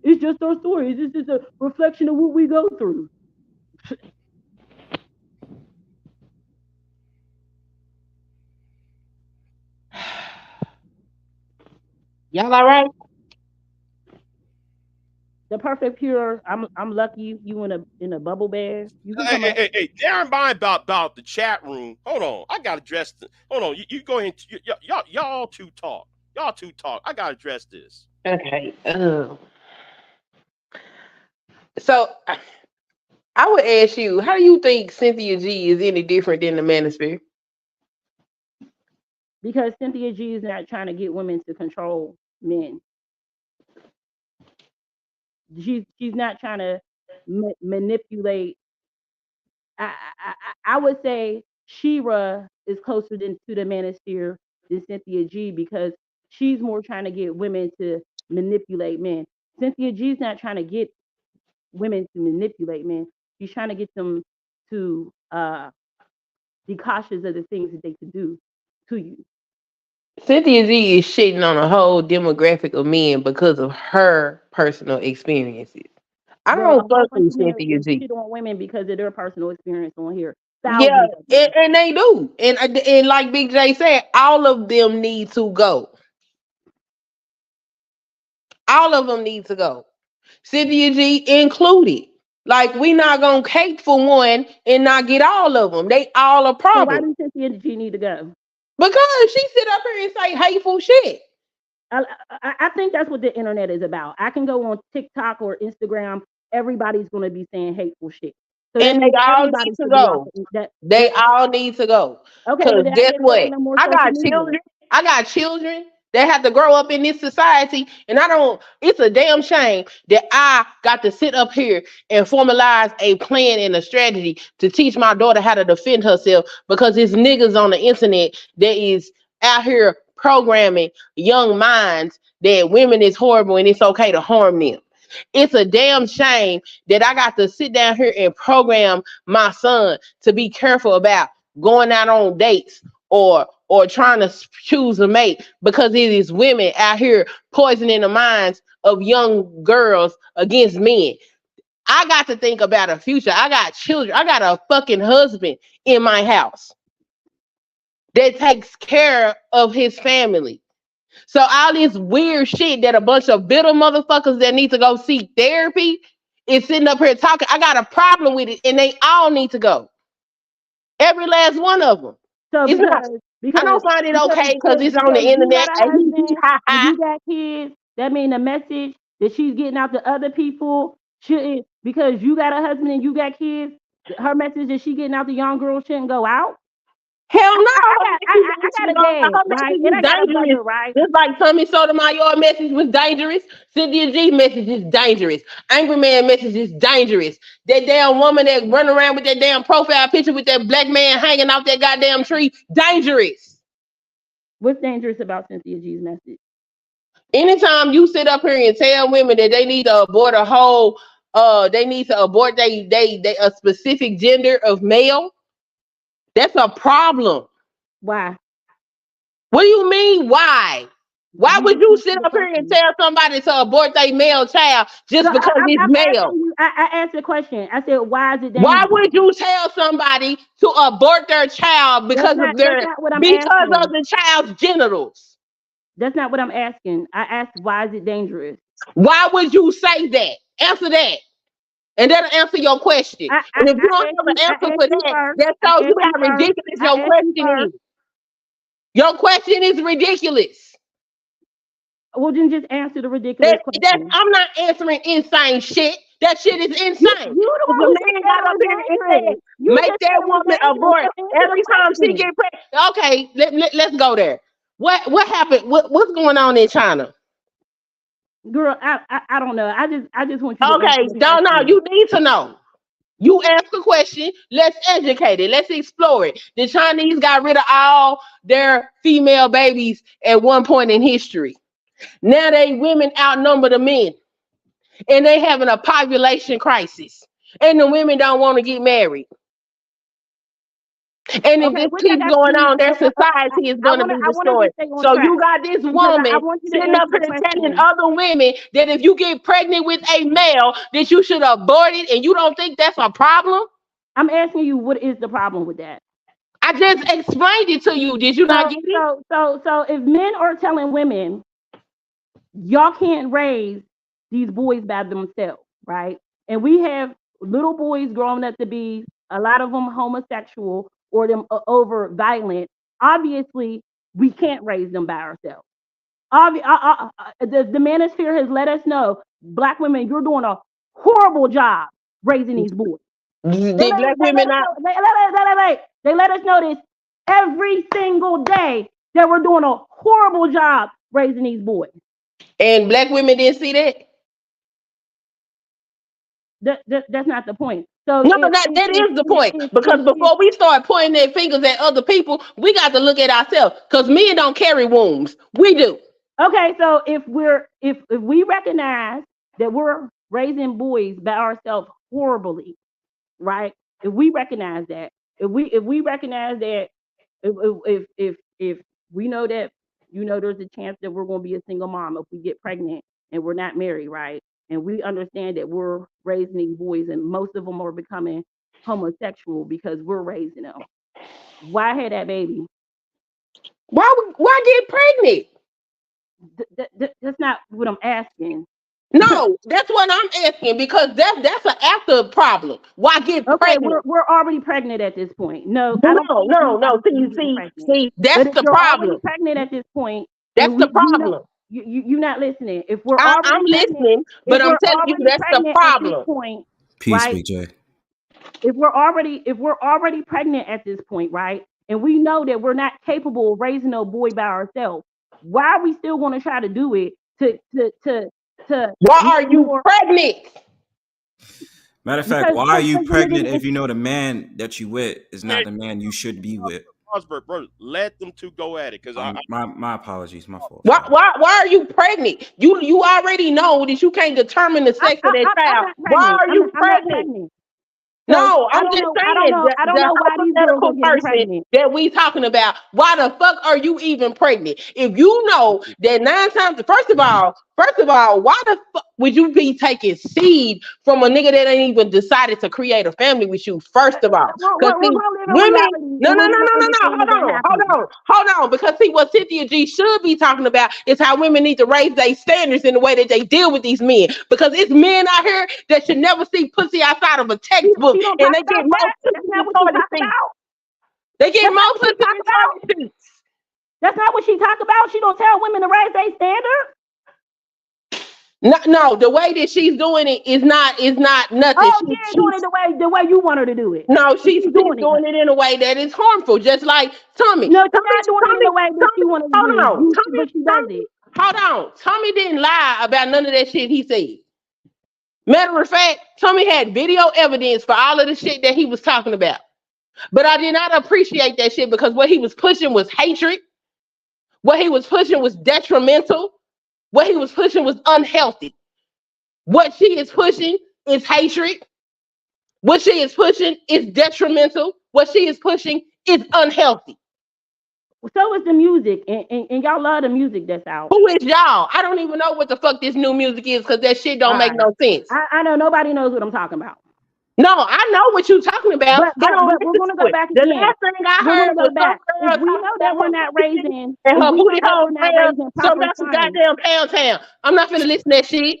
It's just our story. It's just a reflection of what we go through. Y'all all right? The perfect pure. I'm lucky you in a bubble bed. You can Hey, come hey, up. hey, hey, never mind about the chat room. Hold on, I gotta address. Hold on, you go ahead. Y'all two talk. Y'all two talk. I gotta address this. Okay. So I would ask you, how do you think Cynthia G is any different than the Manosphere? Because Cynthia G is not trying to get women to control men. She's not trying to manipulate. I would say Shira is closer to the manosphere than Cynthia G because she's more trying to get women to manipulate men. Cynthia G's not trying to get women to manipulate men. She's trying to get them to be cautious of the things that they could do to you. Cynthia G is shitting on a whole demographic of men because of her personal experiences. I Well, a don't whole fuck bunch with of men Cynthia G. shit on women because of their personal experience on here. Yeah, Thousands of them. and they do. And like Big J said, all of them need to go. All of them need to go. Cynthia G included. Like we not gonna hate for one and not get all of them. They all a So why problem do Cynthia G need to go? because she sit up here and say hateful shit. I think that's what the internet is about. I can go on TikTok or Instagram. Everybody's going to be saying hateful shit. So that And they means all need everybody to should be off go. that. They all need to go. Okay, Cause but then I guess guess there ain't what? no more I social got media. children. I got children that have to grow up in this society. And I don't, it's a damn shame that I got to sit up here and formalize a plan and a strategy to teach my daughter how to defend herself because it's niggas on the internet that is out here programming young minds that women is horrible and it's okay to harm them. It's a damn shame that I got to sit down here and program my son to be careful about going out on dates or trying to choose a mate because it is women out here poisoning the minds of young girls against men. I got to think about a future. I got children. I got a fucking husband in my house that takes care of his family. So all this weird shit that a bunch of bitter motherfuckers that need to go seek therapy is sitting up here talking. I got a problem with it, and they all need to go. Every last one of them. So It's not. I because don't find it because okay because it's on the because you internet. got a And husband ha and ha. you got kids, that mean the message that she's getting out to other people shouldn't, because you got a husband and you got kids, her message that she getting out to young girls shouldn't go out. Hell no, I got a dad, her right? message And is I got a dangerous. brother, right? Just like Tommy Sotomayor message was dangerous, Cynthia G message is dangerous. Angry Man message is dangerous. That damn woman that run around with that damn profile picture with that black man hanging off that goddamn tree, dangerous. What's dangerous about Cynthia G's message? Anytime you sit up here and tell women that they need to abort a whole, they need to abort they a specific gender of male, that's a problem. Why? What do you mean? Why? Why You would just you answered sit the up here and question. tell somebody to abort their male child So just because it's I'm male? asking you. I asked the question. I said, why is it Why dangerous? would you tell somebody to abort their child That's not what I'm because of asking. the child's genitals? That's not what I'm asking. I asked, why is it dangerous? Why would you say that? Answer that. And that'll answer your question. And if you don't have an I answer asked for you that, first. that I shows you asked you how first. ridiculous I your asked you question is. first. Your question is ridiculous. Well, then just answer the ridiculous question. I'm not answering insane shit. That shit is insane. You the If one a who just man said got it up was here and said, dangerous. You make just said that it was woman dangerous. abort So answer the every time she question. get pregnant. Okay, let's go there. What happened? What's going on in China? Girl, I don't know. I just want you to answer Okay, the no, question. you need to know. You ask a question, let's educate it, let's explore it. The Chinese got rid of all their female babies at one point in history. Now they women outnumber the men, and they having a population crisis. And the women don't want to get married. And if Okay, this what that keeps got to going do? on, their society is going to be I wanna destroyed. just stay on So track you got this because I woman want you to sitting up answer the here telling question. other women that if you get pregnant with a male, that you should abort it, and you don't think that's a problem? I'm asking you, what is the problem with that? I just explained it to you. Did you not get it? So if men are telling women, y'all can't raise these boys by themselves, right? And we have little boys growing up to be, a lot of them homosexual or them over violent. Obviously, we can't raise them by ourselves. The manosphere has let us know, black women, you're doing a horrible job raising these boys. Did black They let women us not? know. They let us know this every single day that we're doing a horrible job raising these boys. And black women didn't see that? That's not the point. So No, that is the point. Because before we start pointing their fingers at other people, we got to look at ourselves. Because men don't carry wombs. We do. Okay, so if we recognize that we're raising boys by ourselves horribly, right? If we recognize that, if we recognize that if we know that there's a chance that we're going to be a single mom if we get pregnant and we're not married, right? And we understand that we're raising these boys and most of them are becoming homosexual because we're raising them. Why have that baby? Why get pregnant? That's not what I'm asking. No, that's what I'm asking because that's an after problem. Why get pregnant? We're already pregnant at this point. No, No, I don't. no. See, that's the problem. Pregnant at this point. That's the problem. You're not listening. If we're I'm listening, but I'm telling you that's the problem. At this point, Peace, right? BJ. If we're already pregnant at this point, right? And we know that we're not capable of raising a boy by ourselves, why are we still going to try to do it? Why are you pregnant? Matter of fact, why are you pregnant if you know the man that you with is not the man you should be with? Bro, let them two go at it. Because my apologies, my fault. Why are you pregnant? You already know that you can't determine the sex of that child. Why are you pregnant? No, I'm just saying. I don't know why these girls are getting pregnant. That we talking about. Why the fuck are you even pregnant? If you know that 9 times, first of all, why the fuck would you be taking seed from a nigga that ain't even decided to create a family with you? First of all, because women, hold on, because see what Cynthia G should be talking about is how women need to raise their standards in the way that they deal with these men, because it's men out here that should never see pussy outside of a textbook, and they get more pussy. They get more pussy than toilet seats. That's not what she talked about. She don't tell women to raise their standard. No, the way that she's doing it is not nothing. Oh, she's doing it the way you want her to do it. No, she's doing it in a way that is harmful, just like Tommy. No, she's not doing it in the way that she wants to do it. But she does it. Hold on. Tommy didn't lie about none of that shit he said. Matter of fact, Tommy had video evidence for all of the shit that he was talking about. But I did not appreciate that shit because what he was pushing was hatred. What he was pushing was detrimental. What he was pushing was unhealthy. What she is pushing is hatred. What she is pushing is detrimental. What she is pushing is unhealthy. So is the music, and y'all love the music that's out. Who is y'all? I don't even know what the fuck this new music is because that shit don't make no sense. I know nobody knows what I'm talking about. No, I know what you're talking about. But we're gonna go back again. The last thing I heard was if we know that we're not raising, and her booty hole so that's a goddamn pound town. I'm not finna listen to that shit.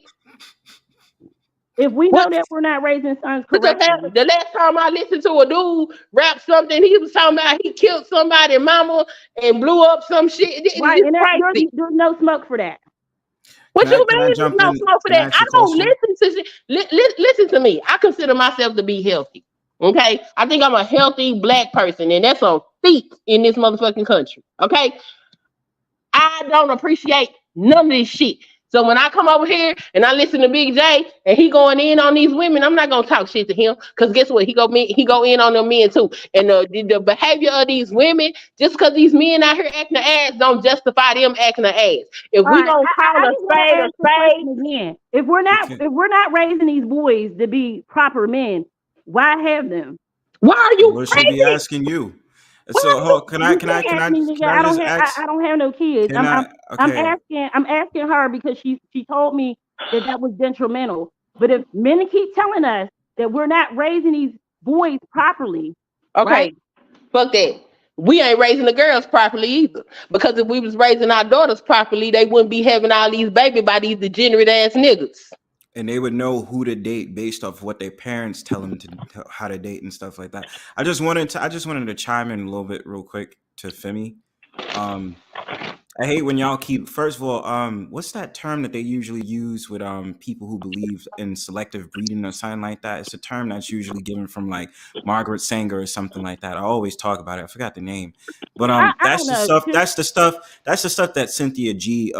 If we know that we're not raising sons correctly. The last time I listened to a dude rap something, he was talking about he killed somebody's mama and blew up some shit. Right, and there's no smoke for that. What you mean there's no smoke for that? I don't listen to shit. Listen to me. I consider myself to be healthy. Okay? I think I'm a healthy black person, and that's a feat in this motherfucking country. Okay? I don't appreciate none of this shit. So when I come over here and I listen to Big J and he going in on these women, I'm not gonna talk shit to him because guess what? He go in on them men too. And the behavior of these women, just because these men out here acting the ass, don't justify them acting the ass. If we don't call a spade again, if we're not raising these boys to be proper men, why have them? Why are you? What should be asking you? So can I just ask? I don't have no kids. I'm asking her because she told me that was detrimental. But if men keep telling us that we're not raising these boys properly, okay, right? Fuck that. We ain't raising the girls properly either. Because if we was raising our daughters properly, they wouldn't be having all these babies by these degenerate ass niggas. And they would know who to date based off what their parents tell them to how to date and stuff like that. I just wanted to chime in a little bit real quick to Femi. I hate when y'all keep, first of all, what's that term that they usually use with people who believe in selective breeding or something like that? It's a term that's usually given from like Margaret Sanger or something like that. I always talk about it. I forgot the name. But that's the stuff that Cynthia G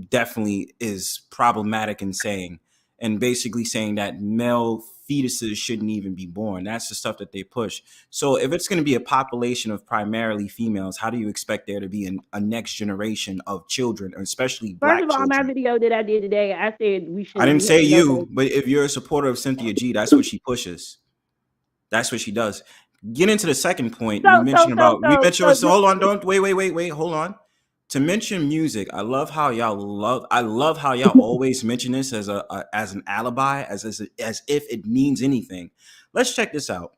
definitely is problematic in saying. And basically saying that male fetuses shouldn't even be born. That's the stuff that they push. So if it's going to be a population of primarily females, how do you expect there to be a next generation of children, especially black children? First of all, my video that I did today, I said we should. I didn't say you, but if you're a supporter of Cynthia G, that's what she pushes. That's what she does. get into the second point. So You mentioned so so about we so mentioned. so So hold on, don't wait. Hold on. To mention music, I love how y'all love. I love how y'all always mention this as a as an alibi, as if it means anything. Let's check this out.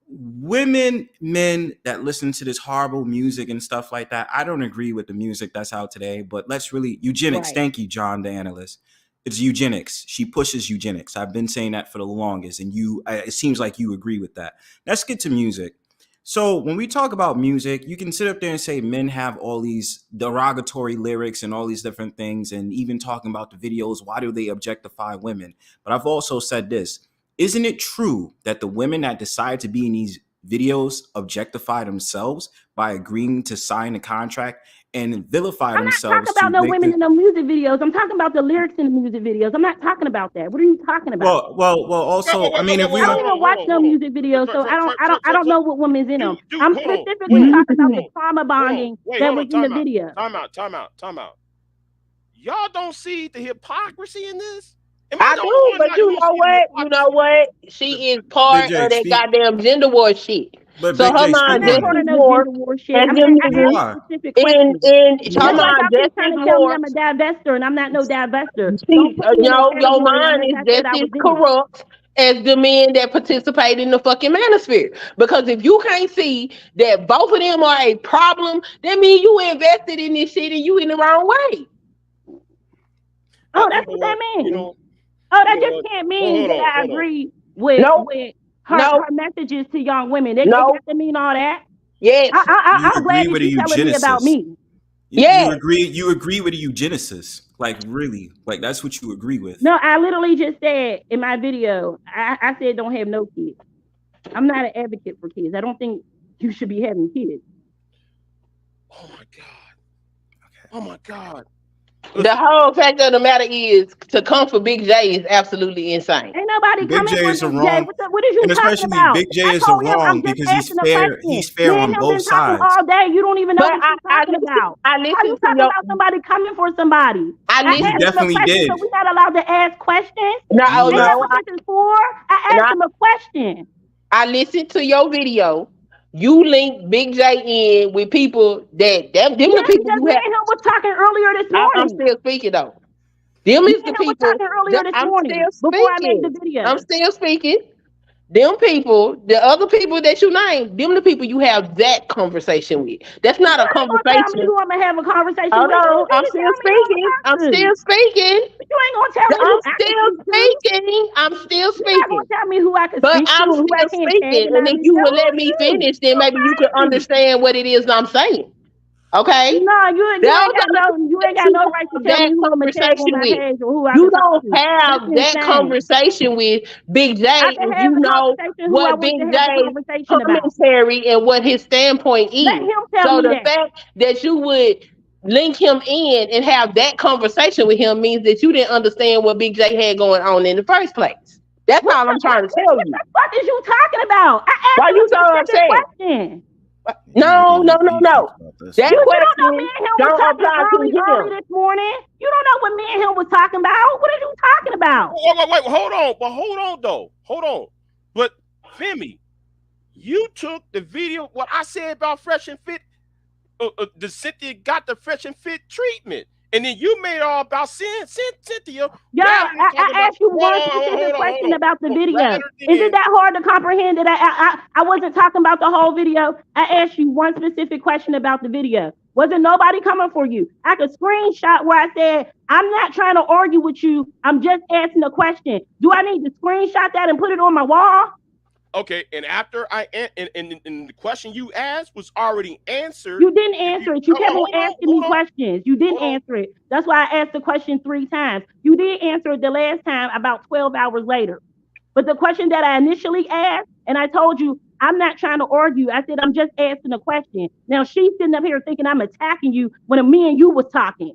Women, men that listen to this horrible music and stuff like that. I don't agree with the music that's out today, but let's really eugenics. right. Thank you, John, the analyst. It's eugenics. She pushes eugenics. I've been saying that for the longest, and it seems like you agree with that. Let's get to music. So when we talk about music, you can sit up there and say men have all these derogatory lyrics and all these different things, and even talking about the videos. Why do they objectify women? But I've also said this. Isn't it true that the women that decide to be in these videos objectify themselves by agreeing to sign a contract and vilify I'm not talking themselves about to no make women the in the music videos. I'm talking about the lyrics in the music videos. I'm not talking about that. What are you talking about? well also, I mean, if we I don't want, even watch no music videos, so I don't know what women's in them. Dude, I'm hold on. specifically Wait, talking about hold the on. trauma Hold on. bonding Wait, that hold was on. in the Time out. video. Time out. Y'all don't see the hypocrisy in this? Am I I the only do, one but not you don't know see the what? You know hypocrisy? what? The- She is Big part J, of that speak, goddamn gender war shit. but So Big her J, I'm speak mind not just on part it. of as no warm gender war shit. as I them You niggas. asked are. specific And questions. her Just like mind y'all keep just trying as to tell me warm. I'm a divester and I'm not no divester. Don't She, put me in no your category mind unless is I just said I as was in it. corrupt as the men that participate in the fucking manosphere. Because if you can't see that both of them are a problem, that means you invested in this shit and you in the wrong way. Oh, you that's know what that what? means. Oh, You that know just what? can't Oh, mean that I hold on. agree with No, her no, messages to young women. It no, got to mean all that. yes, You I'm glad agree that with a you telling me about eugenicist. me. You yes. agree. You agree with a eugenicist. Like really, like that's what you agree with. No, I literally just said in my video, I said don't have no kids. I'm not an advocate for kids. I don't think you should be having kids. Oh my God. Oh my God. The Listen, whole fact of the matter is to come for Big J is absolutely insane. Ain't nobody Big coming J for is a Big J. wrong, What is you and talking especially about? Big J I is a told him I'm wrong just because he's asking a fair. question. He's fair Me and on him both been talking sides. all day. You don't even know But what you're talking about. I How you listened to talking about somebody coming for somebody? I You listen, asked him a definitely question, so did. we not allowed to ask questions. You no, Ain't that left. no, what this is for? I and asked him a question. I listened to your video. You linked Big J in with people them the Yeah, people because you me have. and him was talking earlier this I'm morning. still speaking though. Them Me is and the him was people talking earlier that this I'm morning still before I made the speaking. I'm video. still speaking. Them people, the other people that you named, them the people you have that conversation with. That's You not a ain't gonna tell me conversation. who I'm gonna have a conversation Hold with. You on, I'm didn't still tell me who I'm gonna speaking. talk I'm to. still speaking. You ain't gonna tell me who I'm I can still speak to. speaking. I'm still You're not gonna speaking. tell me who I can But speak to I'm and who I still can't tag speaking. in And my if you video. would Who let are me you? finish, then You maybe you could crazy. understand what it is I'm saying. Okay? No, you Those ain't got are the no people you ain't that got you no don't right to have tell me that who I'm gonna tag on conversation my with. page or who I You can talk don't to. That's have that insane. conversation with Big I J can if have you the know conversation who I what want Big to have the J's conversation about. commentary and what his standpoint Let is. him tell So me the that. fact that you would link him in and have that conversation with him means that you didn't understand what Big J had going on in the first place. That's all I'm trying to tell What you. the fuck is you talking about? I Why asked him a you so specific upset? question. You No, really no, look no, no. defense about this That one. You don't know me question and him was don't talking apply to early him. this morning. You don't know what me and him was talking about. What are you talking about? wait, hold on. But hold on though. Hold on. But Femi, you took the video, what I said about Fresh and Fit, the Cynthia got the Fresh and Fit treatment. And then you made all about Cynthia Yo, rather than talking I about, asked you one hold specific on, question about the video. rather Is it than, that hard to comprehend that I wasn't talking about the whole video? I asked you one specific question about the video. Wasn't nobody coming for you? I could screenshot where I said, I'm not trying to argue with you. I'm just asking a question. Do I need to screenshot that and put it on my wall? okay, and after and the question you asked was already answered. You didn't answer it. You kept on asking me Hold on, questions. You didn't hold on. answer it. That's why I asked the question 3 times. You did answer it the last time about 12 hours later. But the question that I initially asked, and I told you, I'm not trying to argue. I said, I'm just asking a question. Now she's sitting up here thinking I'm attacking you when me and you was talking.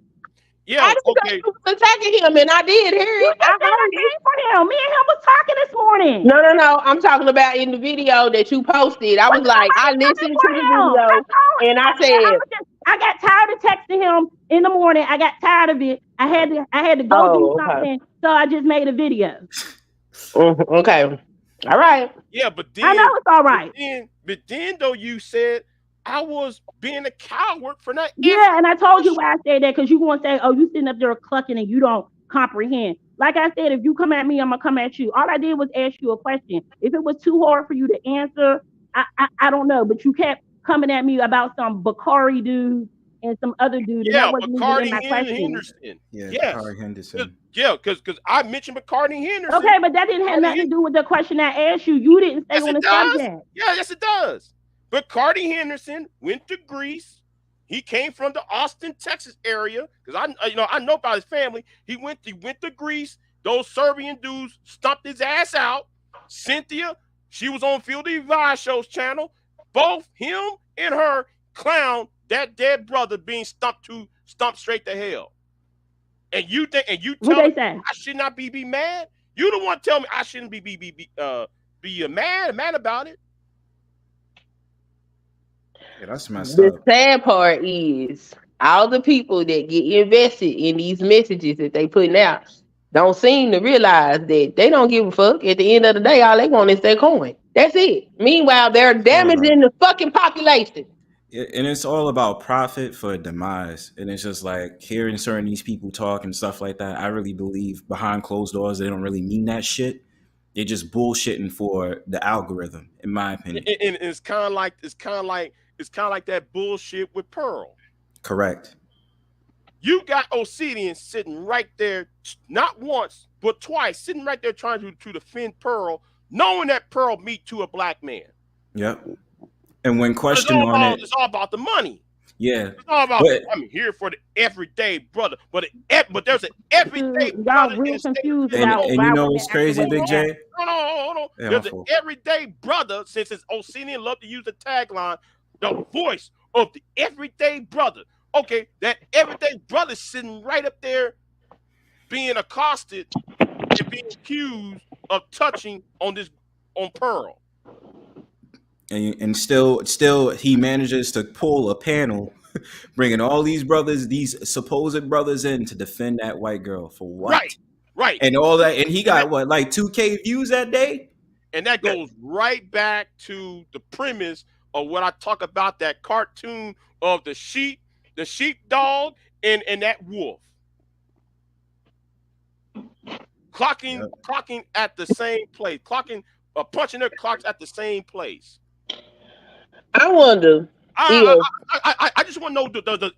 Yeah, I didn't know okay. you was attacking him, and I did hear You it. I just said I heard it. came for him. Me and him was talking this morning. No, no, no. I'm talking about in the video that you posted. I was Wasn't like, I nobody coming listened for to the him. I video, told and I I said, was just I got tired of texting him in the morning. I got tired of it. I had to go do "Oh, okay, something, so I just made a video. Okay." All right. Yeah, I know it's all right. but then though you said I was being a coward for not answering Yeah, and I the told you question. why I said that because you gonna say, "Oh, you sitting up there clucking and you don't comprehend." Like I said, if you come at me, I'm gonna come at you. All I did was ask you a question. If it was too hard for you to answer, I don't know. But you kept coming at me about some Bakari dude and some other dude, and that Yeah, wasn't even in McCarty my question. Henderson. Yeah, Yes. Bakari Henderson. Yeah, because I mentioned McCartney Henderson. Okay, but that didn't have Cardi nothing to Hen- do with the question I asked you. You didn't stay yes, on it the does. subject. Yeah, yes, it does. But Cardi Henderson went to Greece. He came from the Austin, Texas area because I know about his family. He went to Greece. Those Serbian dudes stumped his ass out. Cynthia, she was on Field Divide Show's channel. Both him and her clown that dead brother being stumped straight to hell. And you What tell me they say? I should not be mad? You the one tell me I shouldn't be mad about it. Yeah, that's messed The up. sad part is all the people that get invested in these messages that they putting out don't seem to realize that they don't give a fuck. At the end of the day, all they want is their coin. That's it. Meanwhile, they're It's all about damaging the fucking population. and it's all about profit for demise. And it's just like hearing certain these people talk and stuff like that. I really believe behind closed doors they don't really mean that shit. They're just bullshitting for the algorithm, in my opinion. And it's kind of like that bullshit with Pearl. Correct. You got Obsidian sitting right there, not once but twice, sitting right there trying to defend Pearl, knowing that Pearl meet to a black man. Yep. And when But it's questioned all on about it, it's all about the money. yeah. It's all about But I'm here for the everyday brother, but there's an everyday Y'all brother in real the state of confused about Pennsylvania. you why know women what's act the crazy, way Big they act. J? Hold on. Yeah, my There's an fault. everyday brother, since it's Obsidian love to use the tagline, the voice of the everyday brother. Okay, that everyday brother sitting right up there being accosted and being accused of touching on Pearl. And still he manages to pull a panel, bringing all these brothers, these supposed brothers, in to defend that white girl for Right, what? right. And all that, and he And that got what, like 2K views that day? and that Yeah. goes right back to the premise of what I talk about, that cartoon of the sheepdog and that wolf clocking Yep. clocking at the same place, punching their clocks at the same place. I wonder I if I just want to know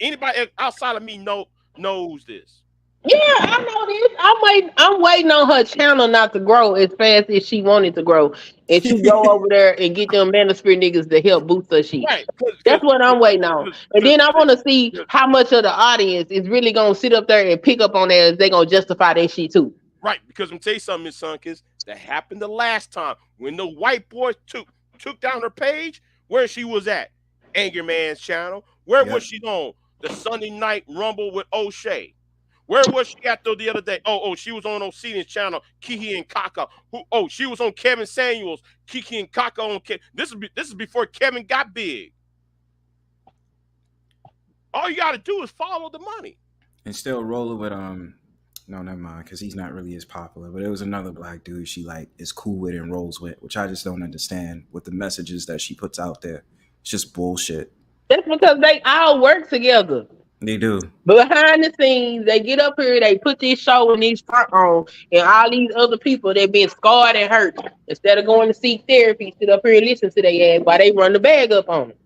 anybody outside of me knows this. yeah, I know this. I'm waiting on her channel not to grow as fast as she wanted to grow, and she go over there and get them manosphere niggas to help boost her shit. Right, That's what I'm waiting on. And then I want to see because how much of the audience is really gonna sit up there and pick up on that. If they gonna justify that shit too. right, because I'm tell you something, Miss Sunkis, that happened the last time when the white boy took down her page. Where she was at, Anger Man's channel. Where was Yep. she on the Sunday Night Rumble with O'Shea? Where was she at though the other day? She was on Obsidian's channel, Kiki and Kaka. She was on Kevin Samuels, Kiki and Kaka on Kevin. This is before Kevin got big. All you got to do is follow the money. And still rolling with no, never mind, because he's not really as popular. But it was another black dude she like is cool with and rolls with, which I just don't understand with the messages that she puts out there. It's just bullshit. That's because they all work together. They do. But behind the scenes, they get up here, they put this show and this front on, and all these other people that been scarred and hurt, instead of going to seek therapy, sit up here and listen to their ass while they run the bag up on them.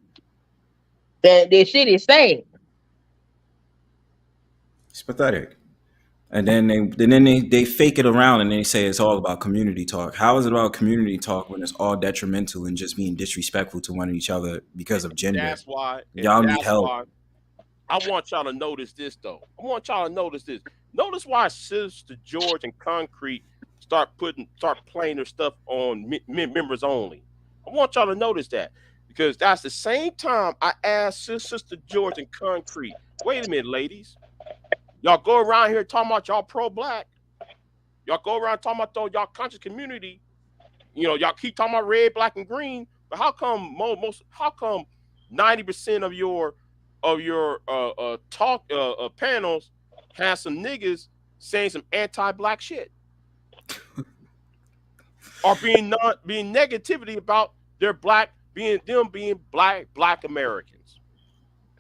That shit is sad. It's pathetic. And then they fake it around and they say it's all about community talk. How is it about community talk when it's all detrimental and just being disrespectful to one each other because of gender? That's why. Y'all need help. I want y'all to notice this though. I want y'all to notice this. Notice why Sister George and Concrete start playing their stuff on members only. I want y'all to notice that because that's the same time I asked Sister George and Concrete. Wait a minute, ladies. Y'all go around here talking about y'all pro-black. Y'all go around talking about y'all conscious community. Y'all keep talking about red, black, and green. But how come 90% of your talk panels have some niggas saying some anti-black shit? or being negativity about their being black Americans.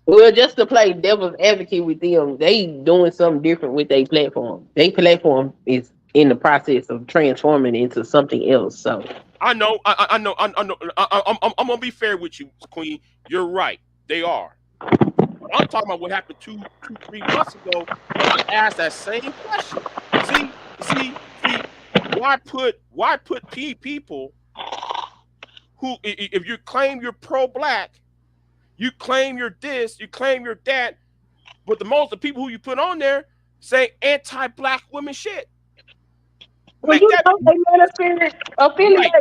Well, just to play devil's advocate with them, they doing something different with their platform. Their platform is in the process of transforming into something else. So I know, I know, I know. I'm gonna be fair with you, Queen. You're right. They are. But I'm talking about what happened 3 months ago when I asked that same question. See, why put people who, if you claim you're pro-black, you claim you're this, you claim you're that, but the people who you put on there say anti-black women shit. well, Make you that know they manifest right, affiliate.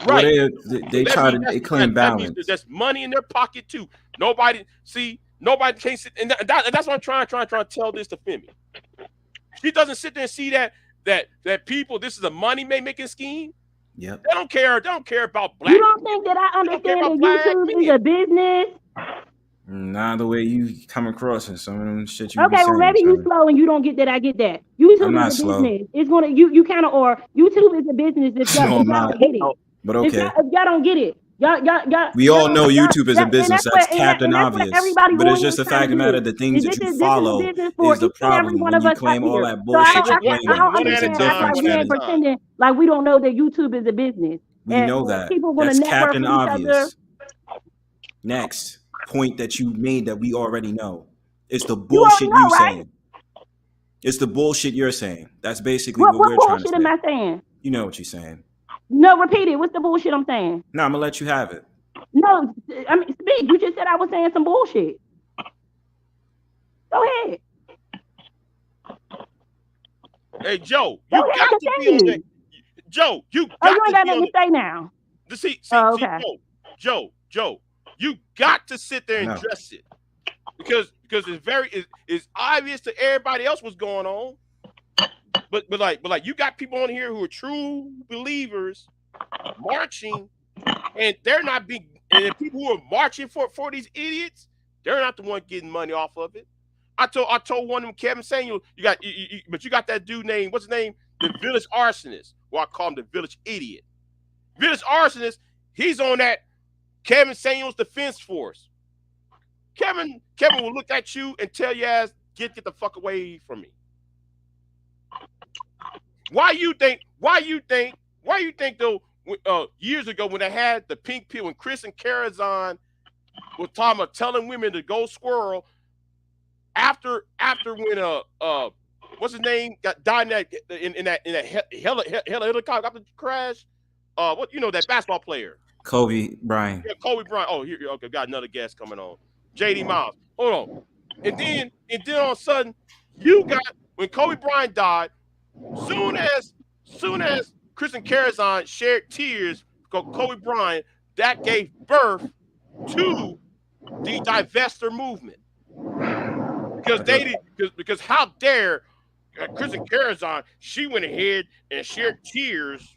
Well, right. they That try means to they claim that means balance. there's money in their pocket too. Nobody can't sit, and that's what I'm trying to tell this to Femi. She doesn't sit there and see that people. This is a money making scheme. Yep. They don't care. They don't care about You black. don't think that I They don't care understand about that black YouTube is men. a business? Nah, the way you come across and some of them shit you be Okay, well saying, maybe you son. slow and you don't get that. I get that. I'm YouTube is not a slow. business. It's gonna you kind of or YouTube is a business No, if I'm y'all not. don't get it. But If okay. y'all don't get it, We all know YouTube is a and business. That's and Captain that's what Obvious. everybody But it's on just here the trying fact to of the matter, get. the things that you This is a follow business for is the each and every problem one when of you us up claim all here. that So Hey, bullshit I you're don't claiming one is at a a understand. Act time. like difference One we at a ain't in time. pretending like we don't know that YouTube is a business we know and that. people gonna That's network Captain with each other. Obvious. Next point that you made that we already know. It's the You already bullshit you know, right? saying. It's the bullshit you're saying. That's basically what What we're trying to bullshit am say. I saying? You know what you're saying. No, repeat it. What's the bullshit I'm saying? No, I'm gonna let you have it. No, I mean, speak. You just said I was saying some bullshit. Go ahead. Hey, Joe, Go you ahead got and to be on that. continue. Joe, you Oh, you got ain't to got be nothing on to it. say now. Oh, okay. Joe, you got to sit there and No. address it because it's obvious to everybody else what's going on. But you got people on here who are true believers marching, and they're not being. And the people who are marching for these idiots, they're not the one getting money off of it. I told one of them, Kevin Samuel, but you got that dude named, what's his name? The village arsonist. Well, I call him the village idiot. Village arsonist, he's on that Kevin Samuel's defense force. Kevin will look at you and tell you ass, get the fuck away from me. Why you think though, years ago when they had the pink pill, when Chris and Carazon were talking about telling women to go squirrel after when what's his name got died in that helicopter crash, that basketball player, Kobe Bryant. yeah, Kobe Bryant. Oh, here, okay, got another guest coming on, JD Miles. Hold on, and then all of a sudden you got when Kobe Bryant died, soon as Chris and Carazon shared tears for Kobe Bryant, that gave birth to the divester movement. Because because how dare Chris and Carazon, she went ahead and shared tears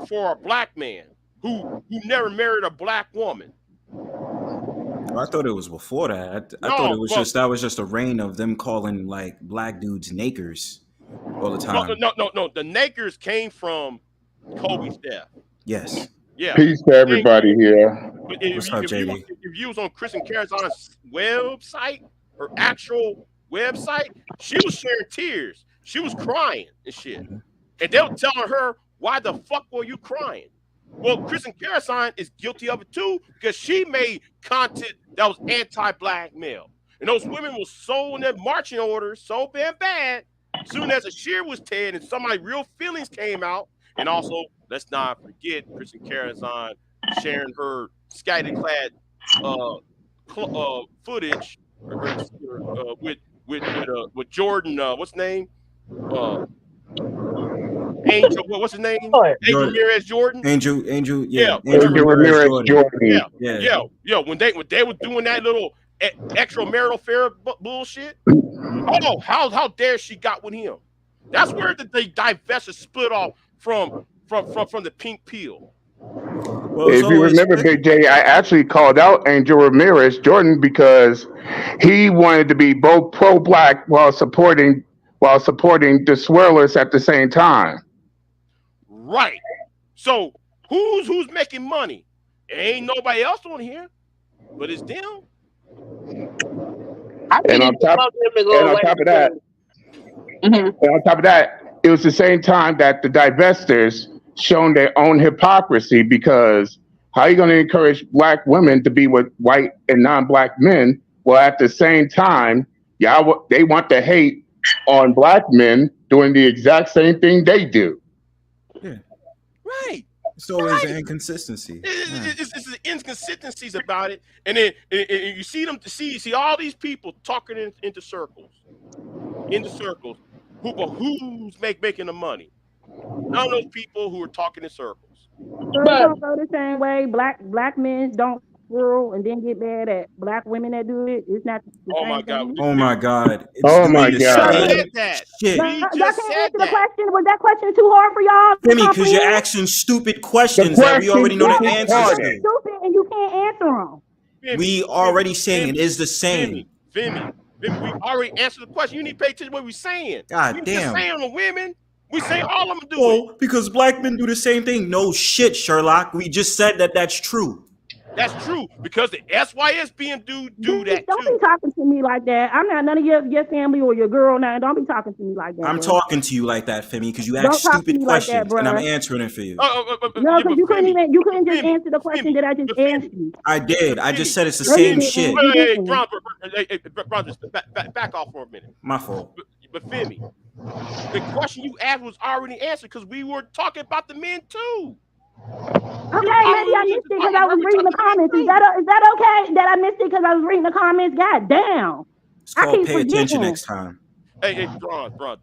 for a black man who never married a black woman. Well, I thought it was before that. I thought it No, was but just a reign of them calling like black dudes nakers all the no, time. no. The Nakers came from Kobe's death. Yes. Yeah. Peace to everybody here. But What's up, JD? if you was on Chris and Carazon's website, her actual website, she was sharing tears. She was crying and shit. Mhm. And they were telling her, why the fuck were you crying? Well, Chris and Carazon is guilty of it too because she made content that was anti-black male. And those women were so in their marching orders so bad. Soon as a shear was teared and somebody's real feelings came out, and also let's not forget Chris and Carazon sharing her scatterclad footage with Jordan. What's his name? Uh, Angel. What's his name? Angel Jordan, Ramirez Jordan. Angel, Yeah, yeah, with Angel her. Angel Ramirez Ramirez Jordan. Jordan. Yeah. When they were doing that little extramarital affair bullshit. Mhm. Oh, how dare she got with him? That's where the divestiture split off from the pink pill. Well, it's If you always remember, Big J, I actually called out Angel Ramirez Jordan because he wanted to be both pro-black while supporting the swirlers at the same time. Right. So who's making money? It ain't nobody else on here, but it's them. I And think on it's top supposed them to go and on away top of that, because Mhm. and on top of that, it was the same time that the divestors shown their own hypocrisy because how are you going to encourage black women to be with white and non-black men? Well, at the same time, they want to hate on black men doing the exact same thing they do. Yeah. Right. It's always an Right. inconsistency. Yeah. It's the inconsistencies about it, and then and you see them to see all these people talking into circles. But who's making the money? None of those people who are talking in circles. So it But don't go the same way. Black men don't squirrel and then get mad at black women that do it. It's not the Oh my same God, thing. Oh my God, it's Oh my doing the we just God. same said that. shit. We Y'all just can't said answer the that. question. Was that question too hard for y'all to Timmy, because you're comprehend? asking stupid The questions that we question already know Yeah, the is because answers they're retarded. to. stupid and you can't answer them. Femi, We Femi, already saying it Femi, is the same. Femi. We already answered the question. You need to pay attention to what we're saying. We God ain't just damn. saying the women. We say all of them do it. Well, because black men do the same thing. No shit, Sherlock. We just said that that's true. That's true because the SYS being do Bitch, that don't be too. talking to me like that. I'm not none of your family or your girl now. Don't be talking to me like that, I'm bro. talking to you like that, Femi, because you ask Don't talk to stupid me like that, questions, and I'm bro. answering it for you. No, Yeah, because you couldn't even you couldn't just Femi, answer the question Femi, that I just but asked Femi, you. I did. but I just Femi, said it's the No, you same Femi. didn't. shit. You Hey, didn't. Bron, just back off for a minute. My fault. But Femi, the question you asked was already answered because we were talking about the men too. Okay, maybe I missed it because I was We reading talking the about the men comments. too. Is that okay that I missed it because I was reading the comments? God damn, It's I called keep pay attention forgetting. next time. Hey, Bron.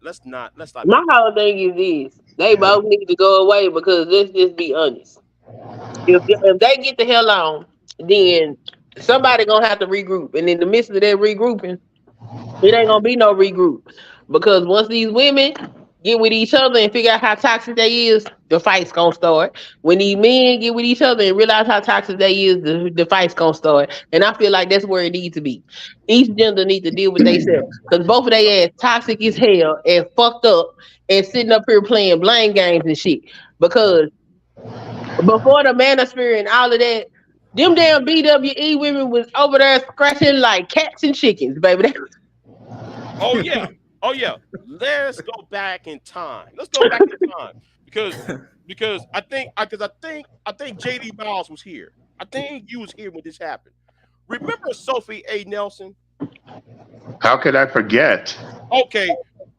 Let's not my make whole thing is this: they both need to go away because let's just be honest. If they get the hell on, then somebody gonna have to regroup, and in the midst of that regrouping, it ain't gonna be no regroup because once these women get with each other and figure out how toxic they is, the fight's gonna start. When these men get with each other and realize how toxic they is, the fight's gonna start. And I feel like that's where it needs to be. Each gender needs to deal with themselves because both of they ass toxic as hell and fucked up and sitting up here playing blame games and shit. Because before the manosphere and all of that, them damn BWE women was over there scratching like cats and chickens, baby. Oh yeah. Oh yeah. Let's go back in time. Let's go back in time because I think JD Miles was here. I think you was here when this happened. Remember Sophie A. Nelson? How could I forget? Okay,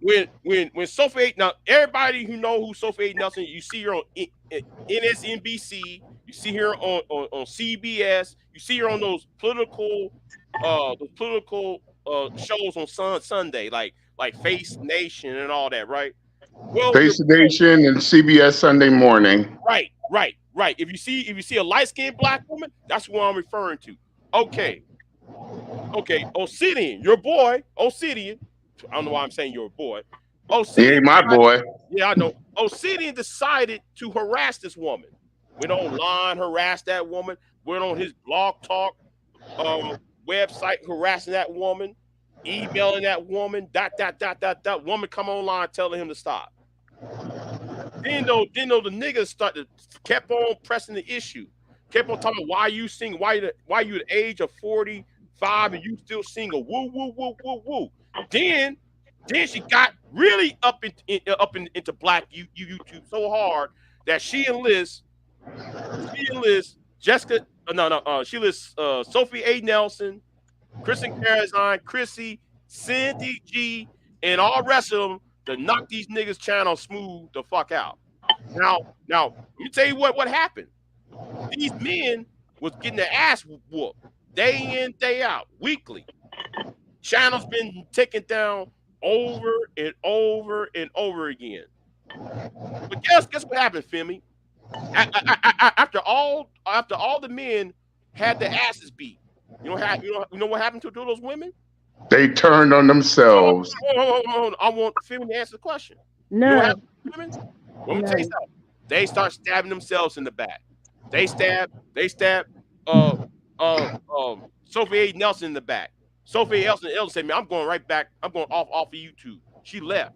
when Sophie A. Now everybody who know who Sophie A. Nelson, you see her on NSNBC, you see her on CBS, you see her on those political shows on Sunday like Face Nation and all that, right? Well, your Face the boy, Nation and CBS Sunday Morning. right. If you see a light skinned black woman, that's what I'm referring to. Okay, Obsidian, your boy, Obsidian. I don't know why I'm saying your boy. He ain't Obsidian my decided, boy. yeah, I know. Obsidian decided to harass this woman. Went online, harassed that woman. Went on his blog talk uh, website, harassing that woman, emailing that woman. Dot. Woman come online telling him to stop. Then though the niggas started kept on pressing the issue, kept on talking why you sing, why you the age of 45 and you still single, woo woo woo woo woo. Then then she got really into black YouTube so hard that she enlists Jessica, no, she enlists Sophie A. Nelson, Kristen Carazine, Chrissy, Cindy G, and all the rest of them to knock these niggas channel smooth the fuck out. Now, let me tell you what happened. These men was getting their ass whooped day in, day out, weekly. Channels been taken down over and over and over again. But guess what happened, Femi? After all the men had their asses beat, you know what happened to those women? They turned on themselves. Hold on. I want Femi to answer the question. You know what No, happened to women? Well, let me tell you no. something. They start stabbing themselves in the back. They stab uh Sophie A. Nelson in the back. Sophie Nelson said, "Man, I'm going right back. I'm going off of YouTube." She left.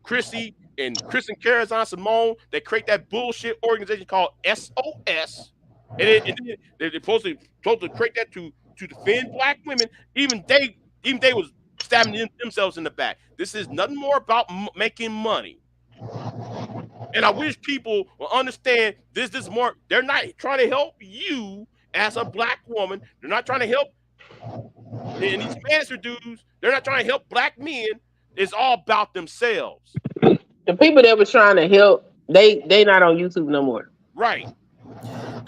Chrissy and Kristen Carazon Simone, they create that bullshit organization called SOS, they're supposed to create that to defend black women. Even they was stabbing themselves in the back. This is nothing more about making money. And I wish people will understand this. This is more. They're not trying to help you as a black woman. They're not trying to help. And these manager dudes, they're not trying to help black men. It's all about themselves. The people that was trying to help, they not on YouTube no more. Right.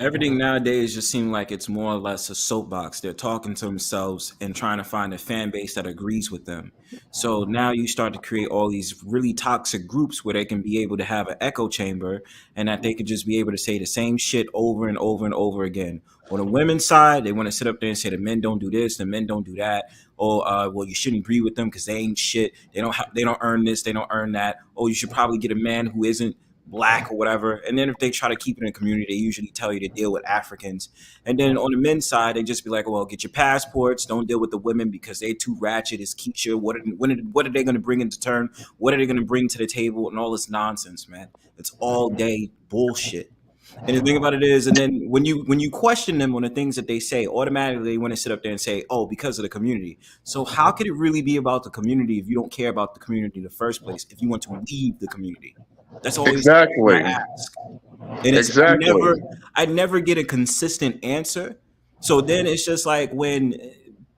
Everything nowadays just seems like it's more or less a soapbox. They're talking to themselves and trying to find a fan base that agrees with them. So now you start to create all these really toxic groups where they can be able to have an echo chamber and that they could just be able to say the same shit over and over and over again. On the women's side, they want to sit up there and say the men don't do this, the men don't do that. Or well, you shouldn't agree with them because they ain't shit. They don't earn this, they don't earn that. Oh, you should probably get a man who isn't black or whatever. And then if they try to keep it in a community, they usually tell you to deal with Africans. And then on the men's side, they just be like, well, get your passports, don't deal with the women because they too ratchet as Keisha. What are they going to bring into turn? What are they going to bring to the table? And all this nonsense, man. It's all day bullshit. And the thing about it is, and then when you question them on the things that they say, automatically they want to sit up there and say, oh, because of the community. So how could it really be about the community if you don't care about the community in the first place, if you want to leave the community? That's always exactly. I ask. And it's Exactly. I never get a consistent answer. So then it's just like when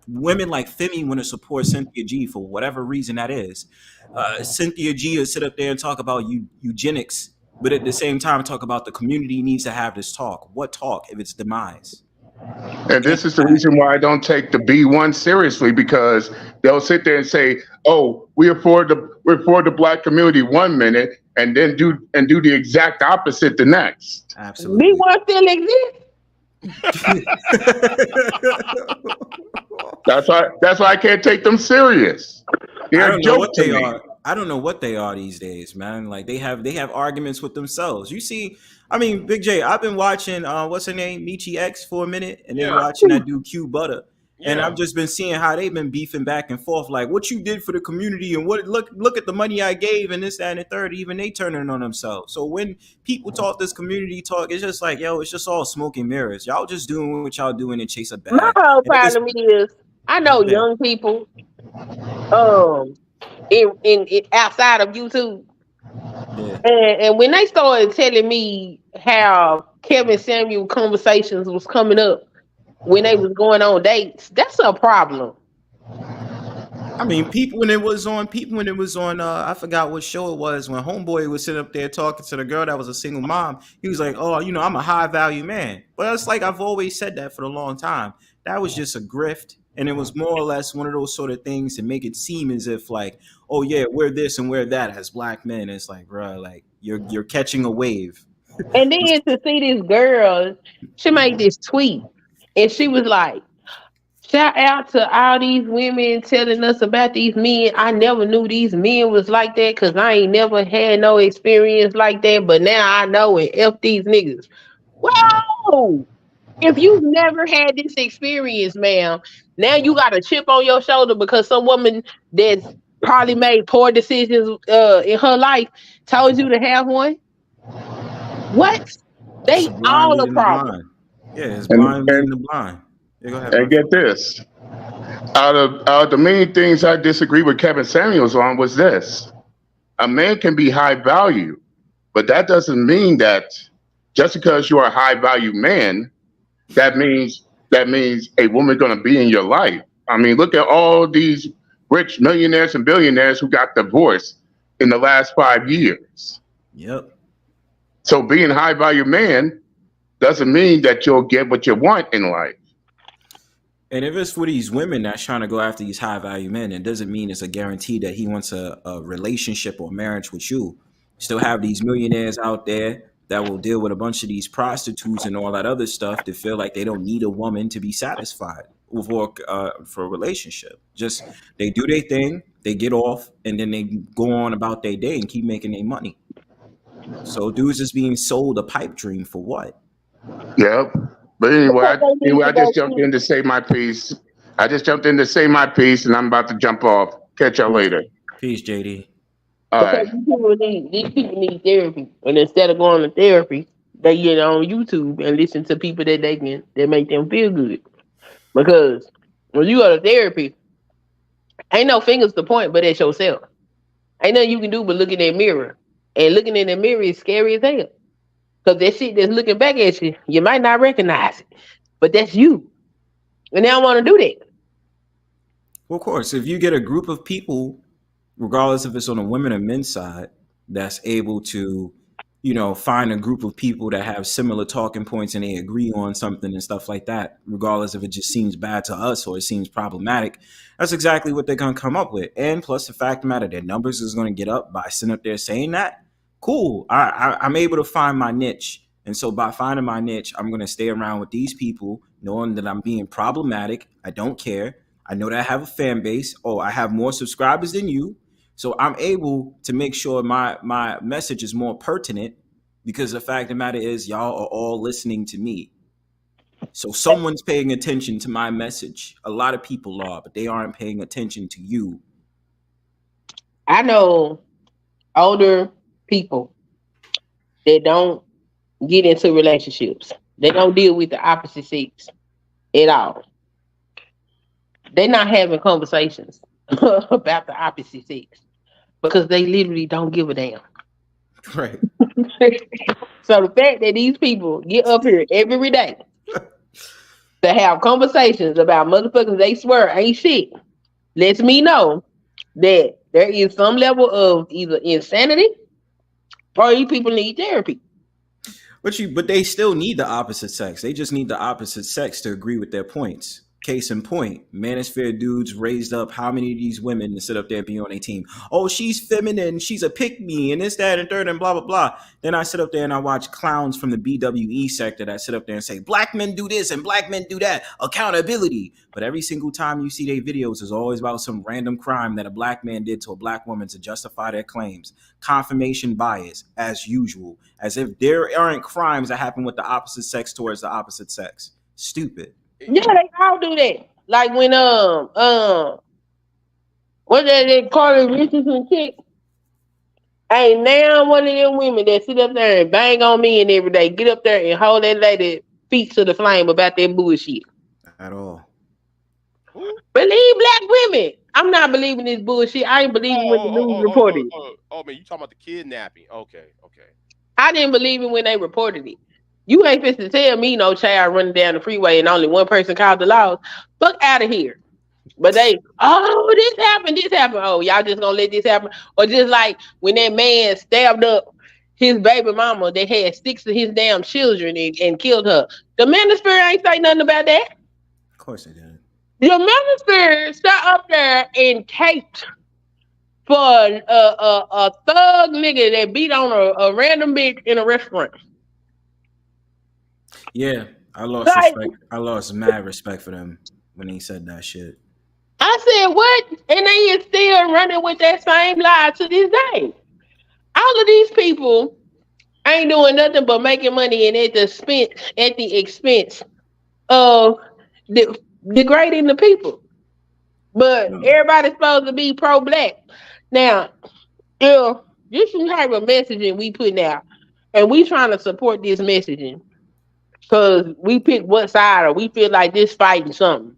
women like Femi want to support Cynthia G for whatever reason that is. Cynthia G will sit up there and talk about eugenics, but at the same time talk about the community needs to have this talk. What talk if it's demise? And this is the reason why I don't take the B1 seriously, because they'll sit there and say, "Oh, we're for the black community 1 minute, and then do the exact opposite the next." Absolutely. B1 still exists. That's why I can't take them serious. They're a joke to me. I don't know what they are these days, man. Like they have arguments with themselves. You see, I mean, Big J, I've been watching what's her name, Michi X for a minute, and then watching that dude Q Butter. And I've just been seeing how they've been beefing back and forth, like what you did for the community and what look at the money I gave and this, that, and the third. Even they turning on themselves. So when people talk this community talk, it's just like, yo, it's just all smoke and mirrors. Y'all just doing what y'all doing and chase a bag. My whole problem is, I know young people, in outside of YouTube, and when they started telling me how Kevin Samuel conversations was coming up when they was going on dates, that's a problem. I mean, people when it was on, I forgot what show it was, when Homeboy was sitting up there talking to the girl that was a single mom, he was like, oh, I'm a high value man. But it's like, I've always said that for a long time. That was just a grift. And it was more or less one of those sort of things to make it seem as if like, oh yeah, we're this and we're that as black men. It's like, bro, like you're catching a wave. And then to see this girl, she made this tweet and she was like, shout out to all these women telling us about these men. I never knew these men was like that because I ain't never had no experience like that. But now I know, and F these niggas. Whoa! If you've never had this experience, ma'am, now you got a chip on your shoulder because some woman that's probably made poor decisions in her life told you to have one. What? They all a problem. Yeah, it's blind leading the blind. Yeah, go ahead, and get this. Out of the main things I disagree with Kevin Samuels on was this. A man can be high value, but that doesn't mean that just because you are a high value man, that means a woman going to be in your life. I mean, look at all these rich millionaires and billionaires who got divorced in the last 5 years. Yep. So being a high value man doesn't mean that you'll get what you want in life. And if it's for these women that's trying to go after these high value men, it doesn't mean it's a guarantee that he wants a relationship or marriage with you. Still have these millionaires out there that will deal with a bunch of these prostitutes and all that other stuff that feel like they don't need a woman to be satisfied for a relationship. Just they do their thing, they get off, and then they go on about their day and keep making their money. So dudes is being sold a pipe dream for what? Yep. But anyway, I just jumped in to say my piece. And I'm about to jump off. Catch y'all later. Peace, JD. All Because right. these people need therapy, and instead of going to therapy, they get on YouTube and listen to people that make them feel good. Because when you go to therapy, ain't no fingers to point but at yourself. Ain't nothing you can do but look in that mirror, and looking in the mirror is scary as hell. Because that shit that's looking back at you, you might not recognize it, but that's you, and they don't want to do that. Well, of course, if you get a group of people, regardless if it's on the women or men's side, that's able to, find a group of people that have similar talking points and they agree on something and stuff like that, regardless if it just seems bad to us or it seems problematic, that's exactly what they're going to come up with. And plus, the fact of the matter, their numbers is going to get up by sitting up there saying that. Cool. I'm able to find my niche. And so by finding my niche, I'm going to stay around with these people, knowing that I'm being problematic. I don't care. I know that I have a fan base. Oh, I have more subscribers than you. So I'm able to make sure my message is more pertinent because the fact of the matter is y'all are all listening to me. So someone's paying attention to my message. A lot of people are, but they aren't paying attention to you. I know older people that don't get into relationships. They don't deal with the opposite sex at all. They're not having conversations about the opposite sex because they literally don't give a damn. Right. So the fact that these people get up here every day to have conversations about motherfuckers they swear ain't shit lets me know that there is some level of either insanity or these people need therapy. But they still need the opposite sex. They just need the opposite sex to agree with their points. Case in point, Manosphere dudes raised up how many of these women to sit up there and be on a team? Oh, she's feminine, she's a pick-me, and this, that, and third, and blah, blah, blah. Then I sit up there and I watch clowns from the BWE sector that sit up there and say, black men do this and black men do that. Accountability. But every single time you see their videos, it's always about some random crime that a black man did to a black woman to justify their claims. Confirmation bias, as usual. As if there aren't crimes that happen with the opposite sex towards the opposite sex. Stupid. Yeah, they all do that. Like when what that Carly Richardson chick ain't now one of them women that sit up there and bang on me and every day get up there and hold that lady feet to the flame about that bullshit. At all. Believe black women. I'm not believing this bullshit. I ain't believing when the news reported it. Man, you talking about the kidnapping? Okay. I didn't believe it when they reported it. You ain't supposed to tell me no child running down the freeway and only one person called the laws. Fuck out of here. But this happened. Oh, y'all just gonna let this happen? Or just like when that man stabbed up his baby mama that had 6 of his damn children and killed her. The minister ain't say nothing about that. Of course they did. The minister sat up there and taped for a thug nigga that beat on a random bitch in a restaurant. Yeah, I lost respect. I lost mad respect for them when he said that shit. I said, what? And they is still running with that same lie to this day. All of these people ain't doing nothing but making money and at the expense of degrading the people. But everybody's supposed to be pro-black. Now, this is type of messaging we putting out, and we trying to support this messaging because we pick what side or we feel like this fighting something.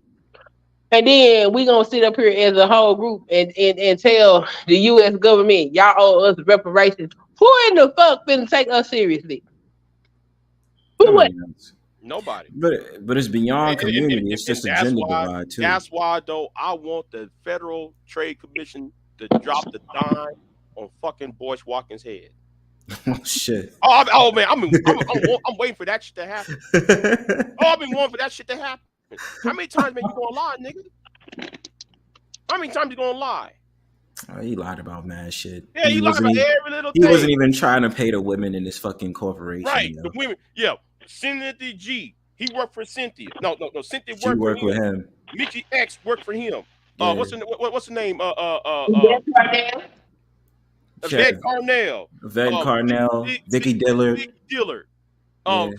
And then we gonna sit up here as a whole group and tell the U.S. government y'all owe us reparations. Who in the fuck finna take us seriously? Who would? Nobody. But it's beyond community. It's just a gender divide too. That's why though I want the Federal Trade Commission to drop the dime on fucking Boyce Watkins' head. Oh shit! Oh man, I'm waiting for that shit to happen. I've been waiting for that shit to happen. How many times man you gonna lie, nigga? How many times you gonna lie? Oh, he lied about mad shit. Yeah, he lied about every little thing. He wasn't even trying to pay the women in this fucking corporation. Right, the women. Yeah, Cynthia G. He worked for Cynthia. No. Cynthia worked with him. Mickey X worked for him. Yeah. What's the name? Yvette Carnell. Yvette Carnell. Vicky Dillard. Yeah,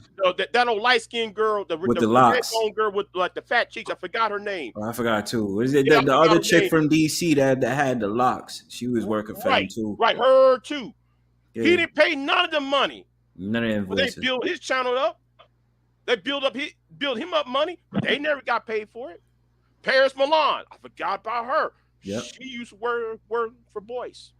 That old light skinned girl, with the the red locks. bone girl with like the fat cheeks. I forgot her name. Oh, I forgot too. Was it Yeah, I the forgot other her chick name. from DC that had the locks? She was working for him Right, too. right, her too. He Yeah, didn't pay none of the money, none of the but they invoices. built his channel up. They built him up money, but they never got paid for it. Paris Milan, I forgot about her. Yep. She used to work for Boyce.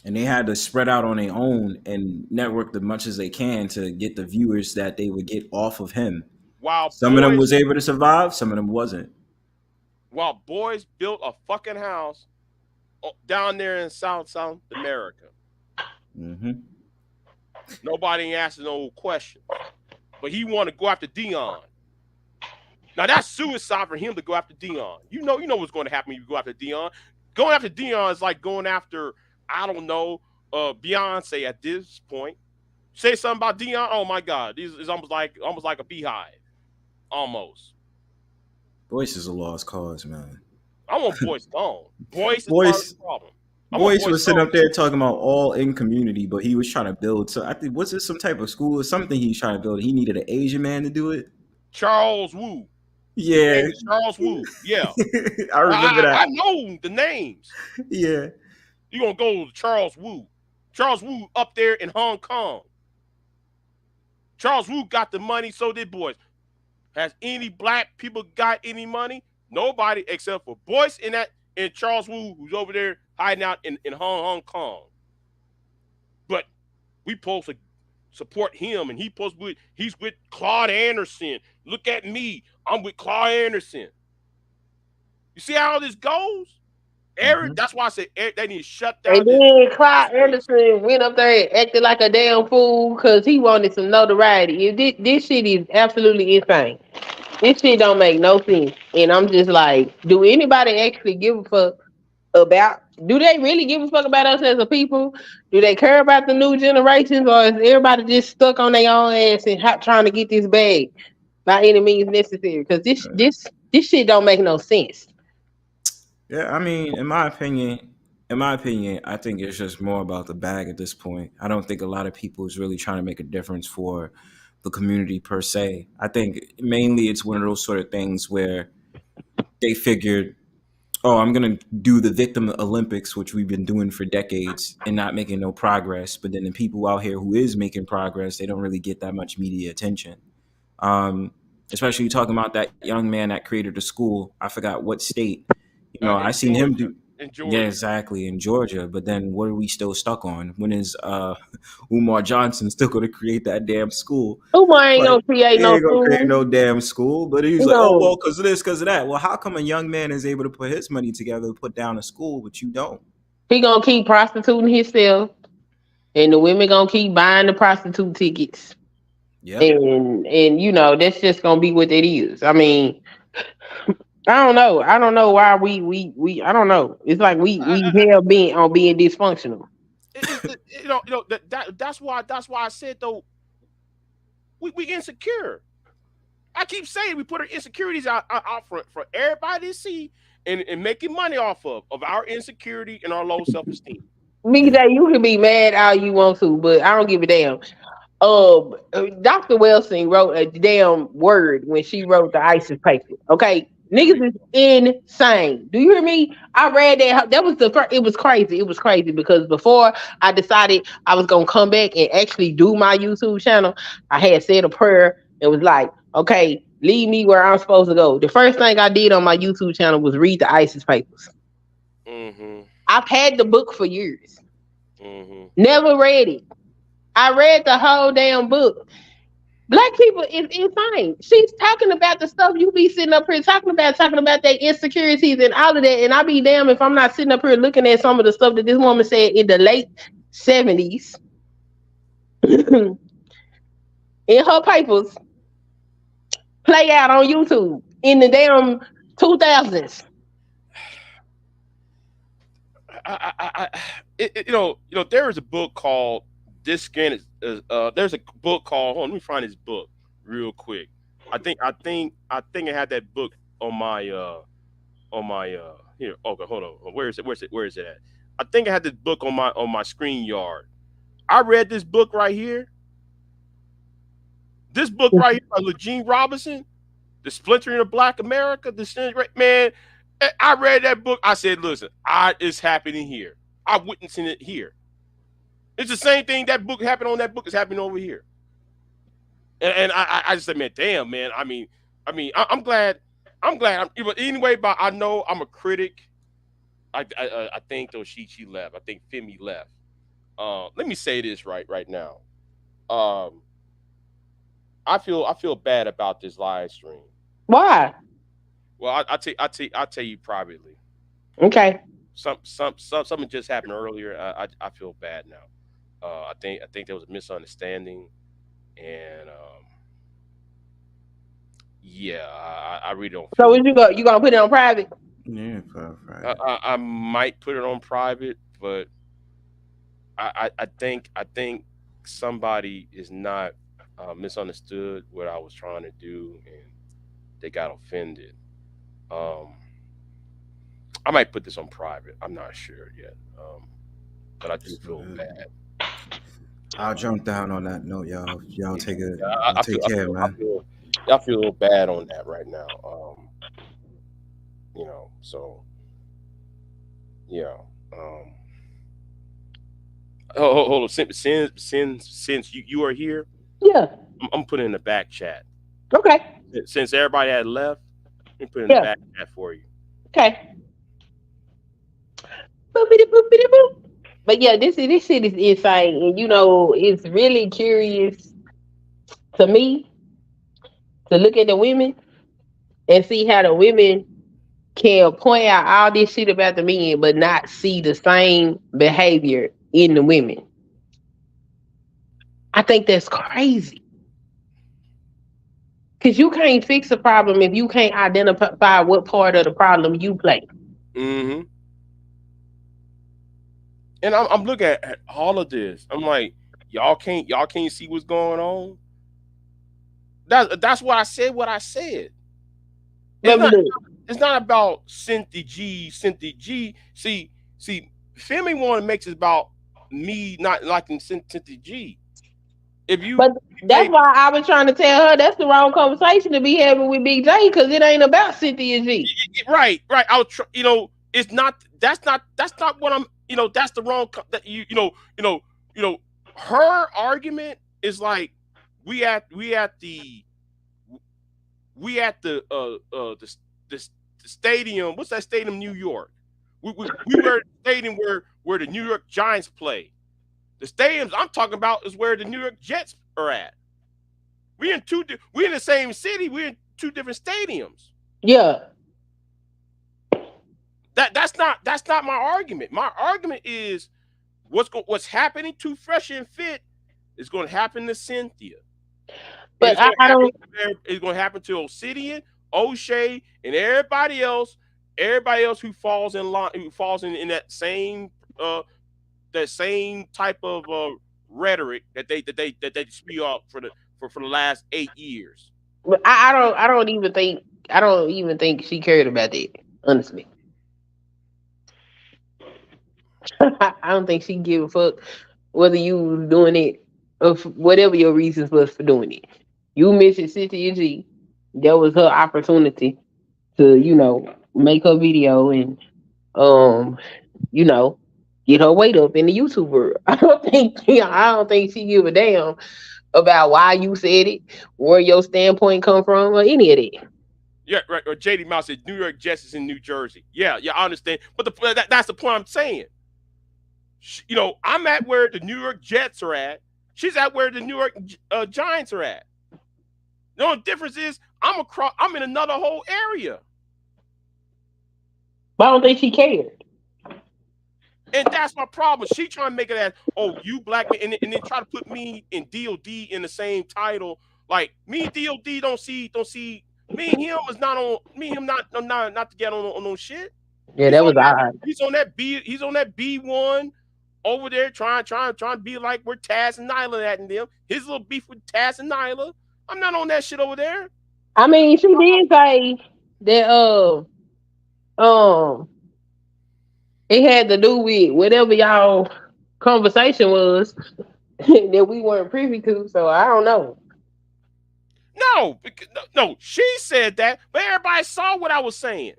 And they had to spread out on their own and network as much as they can to get the viewers that they would get off of him. While Some of them Boyce was able to survive, some of them wasn't. while Boyce built a fucking house down there in South America. Hmm. Nobody asked no questions. But he wanted to go after Dion. Now that's suicide for him to go after Dion. You know what's going to happen when you go after Dion. Going after Dion is like going after, I don't know, Beyonce at this point. Say something about Dion. Oh my God, this is almost like a beehive, almost. Boyce is a lost cause, man. I want Boyce gone. Boyce is part of Boyce the problem. I want Boyce Boyce was sitting gone. up there talking about all in community, but he was trying to build. So I think was it some type of school or something he's trying to build? He needed an Asian man to do it. Charles Wu. His Yeah, name is Charles Wu. Yeah, I remember I that. know the names. Yeah, You gonna go to Charles Wu? Charles Wu up there in Hong Kong. Charles Wu got the money, so did Boyce. Has any black people got any money? Nobody except for Boyce and Charles Wu, who's over there hiding out in Hong Kong. But we supposed to support him, and he's with Claude Anderson. Look at me, I'm with Claude Anderson. You see how this goes? Eric, hmm that's why I said Eric, they need to shut And down this then this Clyde station. Anderson went up there and acted like a damn fool because he wanted some notoriety. This shit is absolutely insane. This shit don't make no sense. And I'm just like, do anybody actually give a fuck about? Do they really give a fuck about us as a people? Do they care about the new generations, or is everybody just stuck on their own ass and trying to get this bag by any means necessary? Because this shit don't make no sense. yeah. I mean, in my opinion, I think it's just more about the bag at this point. I don't think a lot of people is really trying to make a difference for the community per se. I think mainly it's one of those sort of things where they figured, oh, I'm gonna do the victim Olympics, which we've been doing for decades and not making no progress. But then the people out here who is making progress, they don't really get that much media attention. Um, Especially talking about that young man that created the school. I forgot what state. You know, I In seen him Georgia. do. In Yeah, Georgia. exactly, in Georgia. But then what are we still stuck on? When is Umar Johnson still going to create that damn school? Umar ain't Like, gonna create he no ain't gonna create school. no damn school. But he's He like, oh gonna well, because of this, because of that. Well, how come a young man is able to put his money together to put down a school, but you don't? he gonna keep prostituting himself, and the women gonna keep buying the prostitute tickets, Yep. and that's just gonna be what it is. I mean, I don't know why we I don't know. It's like we I, hell bent on being dysfunctional. that's why I said though we insecure. I keep saying we put our insecurities out for everybody to see and making money off of our insecurity and our low self esteem. Yeah. BJ, you can be mad all you want to, but I don't give a damn. Dr. Wilson wrote a damn word when she wrote the ISIS paper. Okay, Agreed. niggas is insane. Do you hear me? I read that. That was the first. It was crazy. It was crazy because before I decided I was gonna come back and actually do my YouTube channel, I had said a prayer. It was like, okay, lead me where I'm supposed to go. The first thing I did on my YouTube channel was read the ISIS papers. Mm-hmm. I've had the book for years, Mm-hmm. never read it. I read the whole damn book. Black people is insane. She's talking about the stuff you be sitting up here talking about their insecurities and all of that. And I be damned if I'm not sitting up here looking at some of the stuff that this woman said in the late 70s in her papers play out on YouTube in the damn 2000s. I there is a book called This Skin there's a book called hold on, let me find this book real quick. I think I had that book on my here. Okay, hold on. Where is it at? I think I had this book on my screen yard. I read this book right here. This book right here by Eugene Robinson, The Splintering of Black America, man. I read that book. I said, listen, it's happening here. I'm witnessing it here. It's the same thing that book happened on that book is happening over here. And I just said, man, damn, man. I'm glad. I'm glad. Anyway, but I know I'm a critic. I think though she left. I think Femi left. Let me say this right now. Um, I feel bad about this live stream. Why? Well, I tell you privately. Okay. Something just happened earlier. I feel bad now. I think there was a misunderstanding, and yeah, I really don't So feel. what you gonna put it on private? Yeah, I might put it on private, but I think somebody is not misunderstood what I was trying to do, and they got offended. Um, I might put this on private. I'm not sure yet, but I do it's feel good. bad. I'll jump down on that note, y'all. Y'all Yeah, take it. yeah, Y'all I take feel, I care, feel, I man. feel, I feel a little bad on that right now. So yeah. Um, hold on. Since you are here, Yeah. I'm putting in the back chat. Okay. Since everybody had left, let me put it in the Yeah. back chat for you. Okay. Boopity boopity boop. But yeah, this shit is insane, and it's really curious to me to look at the women and see how the women can point out all this shit about the men, but not see the same behavior in the women. I think that's crazy. Because you can't fix a problem if you can't identify what part of the problem you play. Hmm. And I'm looking at all of this. I'm like, y'all can't see what's going on. That's why I said what I said. It's Let me not look. it's not about Cynthia G. See, Femi one makes it about me not liking Cynthia G. If you But that's play why I was trying to tell her that's the wrong conversation to be having with Big J because it ain't about Cynthia G. right, it's not. That's not what I'm. That's the wrong. That you know. Her argument is like we at we at the we at the stadium. What's that stadium? New York. We were at the stadium where the New York Giants play. The stadiums I'm talking about is where the New York Jets are at. We in the same city. We're in two different stadiums. Yeah. That's not my argument. My argument is what's happening to Fresh and Fit is going to happen to Cynthia. And But I don't. it's going to happen to Obsidian, O'Shea, and everybody else who falls in line, who falls in uh that same type of rhetoric that they spew out for the last 8 years. But I don't even think she cared about that. Honestly, I don't think she give a fuck whether you was doing it or whatever your reasons was for doing it. You mentioned Cynthia G. That was her opportunity to make her video and um you know get her weight up in the YouTube world. I don't think she give a damn about why you said it, where your standpoint come from, or any of that. Yeah, right. Or JD Mouse said New York Jets is in New Jersey. Yeah, I understand. But that's the point I'm saying. I'm at where the New York Jets are at. She's at where the New York Giants are at. The only difference is I'm in another whole area, But I don't think she cared. and that's my problem. She trying to make it as, oh, you black man, and then try to put me and DOD in the same title. Like me and DOD don't see me and him is not on me and him not together on no shit. Yeah, He's that on was that. odd. He's on that B1 over there trying to be like where Taz and Nyla at and them. His little beef with Taz and Nyla. I'm not on that shit over there. I mean, she did say that um it had to do with whatever y'all conversation was that we weren't privy to. So I don't know. No, no, she said that, but everybody saw what I was saying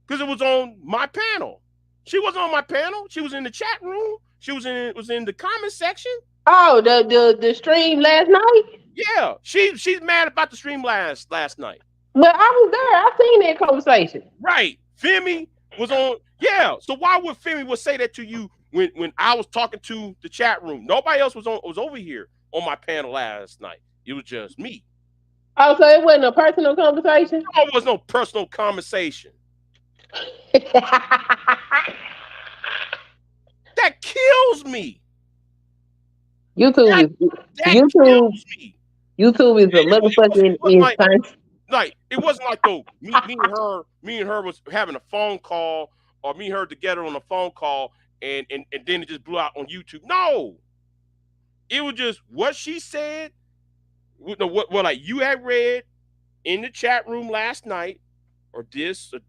because it was on my panel. She wasn't on my panel. She was in the chat room. She was in the comment section. Oh, the stream last night. Yeah, she's mad about the stream last night. But I was there. I seen that conversation. Right, Femi was on. Yeah, so why would Femi would say that to you when I was talking to the chat room? Nobody else was over here on my panel last night. It was just me. Oh, so it wasn't a personal conversation? There was no personal conversation. That kills me. YouTube is That YouTube kills me. YouTube is a It motherfucking wasn't like insane. it wasn't like though me and her was having a phone call or me and her together on a phone call and then it just blew out on YouTube. No, it was just what she said. What like you had read in the chat room last night or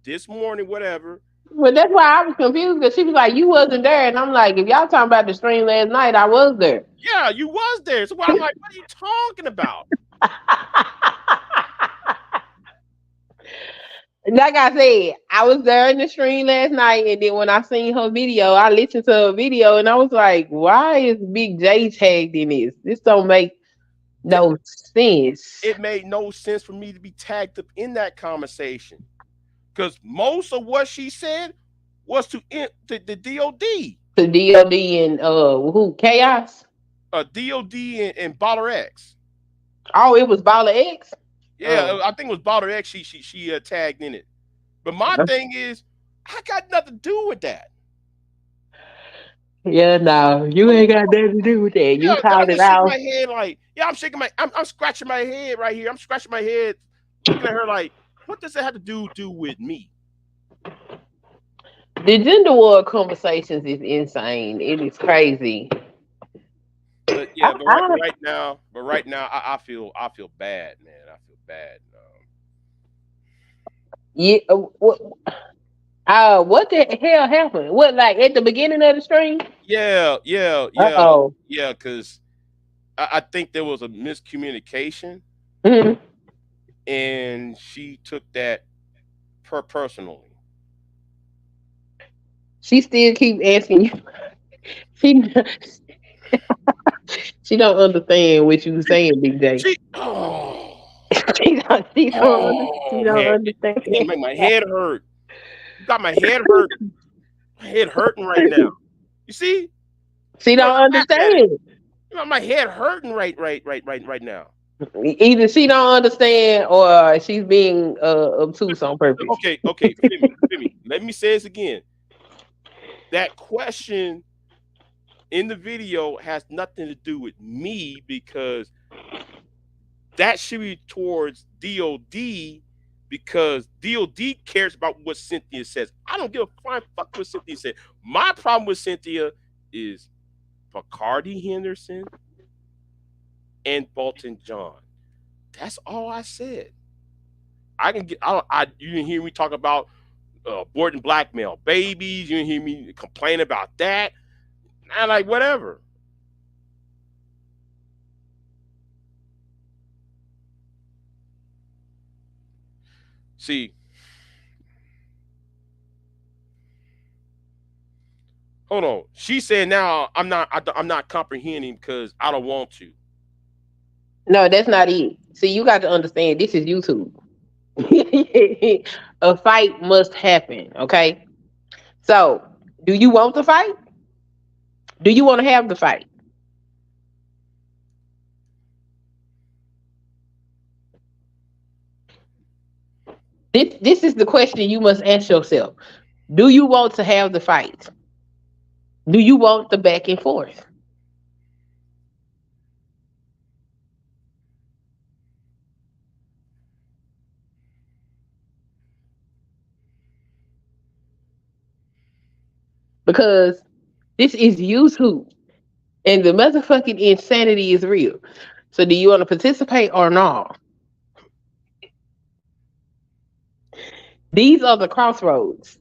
this morning, whatever. But that's why I was confused because she was like, "You wasn't there," and I'm like, "If y'all talking about the stream last night, I was there." Yeah, you was there. So I'm like, what are you talking about? Like I said, I was there in the stream last night, and then when I seen her video, I listened to her video, and I was like, "Why is Big J tagged in this? This don't make no sense." It made no sense for me to be tagged up in that conversation because most of what she said was to the DOD. To DOD and who Chaos? DOD and Baller X. Oh, it was Baller X. Yeah, I think it was Baller X. She tagged in it. But my thing is, I got nothing to do with that. Yeah, no, you ain't got nothing to do with that. You Yeah, I called it just shake out. my head like, yeah, I'm scratching my head right here. I'm scratching my head, looking at her like, what does it have to do with me? The gender war conversations is insane. It is crazy. But yeah, but right now, I feel bad, man. I feel bad. Yeah. What the hell happened? What, like at the beginning of the stream? Yeah, Uh oh. yeah. Because I think there was a miscommunication, Hmm. and she took that personally. She still keep asking you. She she don't understand what you saying, Big J. She, oh, She oh don't man, understand. it make my head hurt. You got my head hurt. My head hurting right now. You see? She You know, don't laughing at it. understand. You know, my head hurting right now. Either she don't understand or she's being obtuse on purpose. Okay, Femi. Let me say this again. That question in the video has nothing to do with me because that should be towards DOD because DOD cares about what Cynthia says. I don't give a flying fuck what Cynthia said. My problem with Cynthia is Bacardi Henderson and Bolton John. That's all I said. I can get. You didn't hear me talk about aborting black male babies. You didn't hear me complain about that. I like whatever. See, hold on. She said now I'm not comprehending because I don't want to. No, that's not it. See, you got to understand this is YouTube. A fight must happen, okay? So, do you want the fight? Do you want to have the fight? This is the question you must ask yourself. Do you want to have the fight? Do you want the back and forth? Because this is YouTube and the motherfucking insanity is real. So do you want to participate or not? These are the crossroads.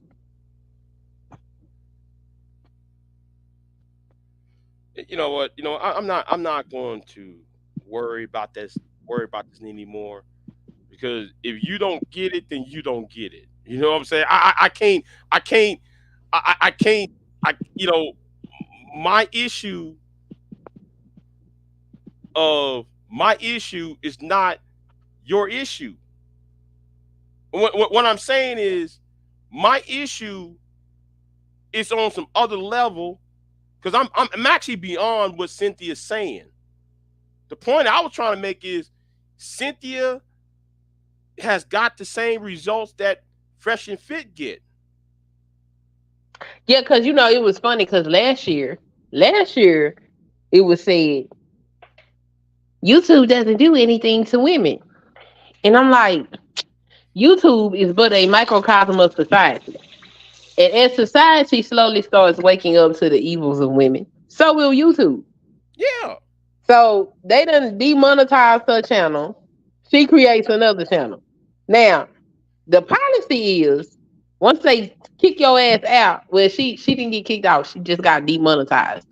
You know what? I'm not going to worry about this worry about this anymore because if you don't get it, then you don't get it. You know what I'm saying? I can't, I can't, you know, my issue my issue is not your issue. What I'm saying is my issue is on some other level because I'm actually beyond what Cynthia's saying. The point I was trying to make is Cynthia has got the same results that Fresh and Fit get. Yeah, because it was funny because last year it was said YouTube doesn't do anything to women, and I'm like, YouTube is but a microcosm of society, and as society slowly starts waking up to the evils of women, so will YouTube. Yeah. So they done demonetized her channel. She creates another channel. Now the policy is once they kick your ass out. Well, she didn't get kicked out. She just got demonetized.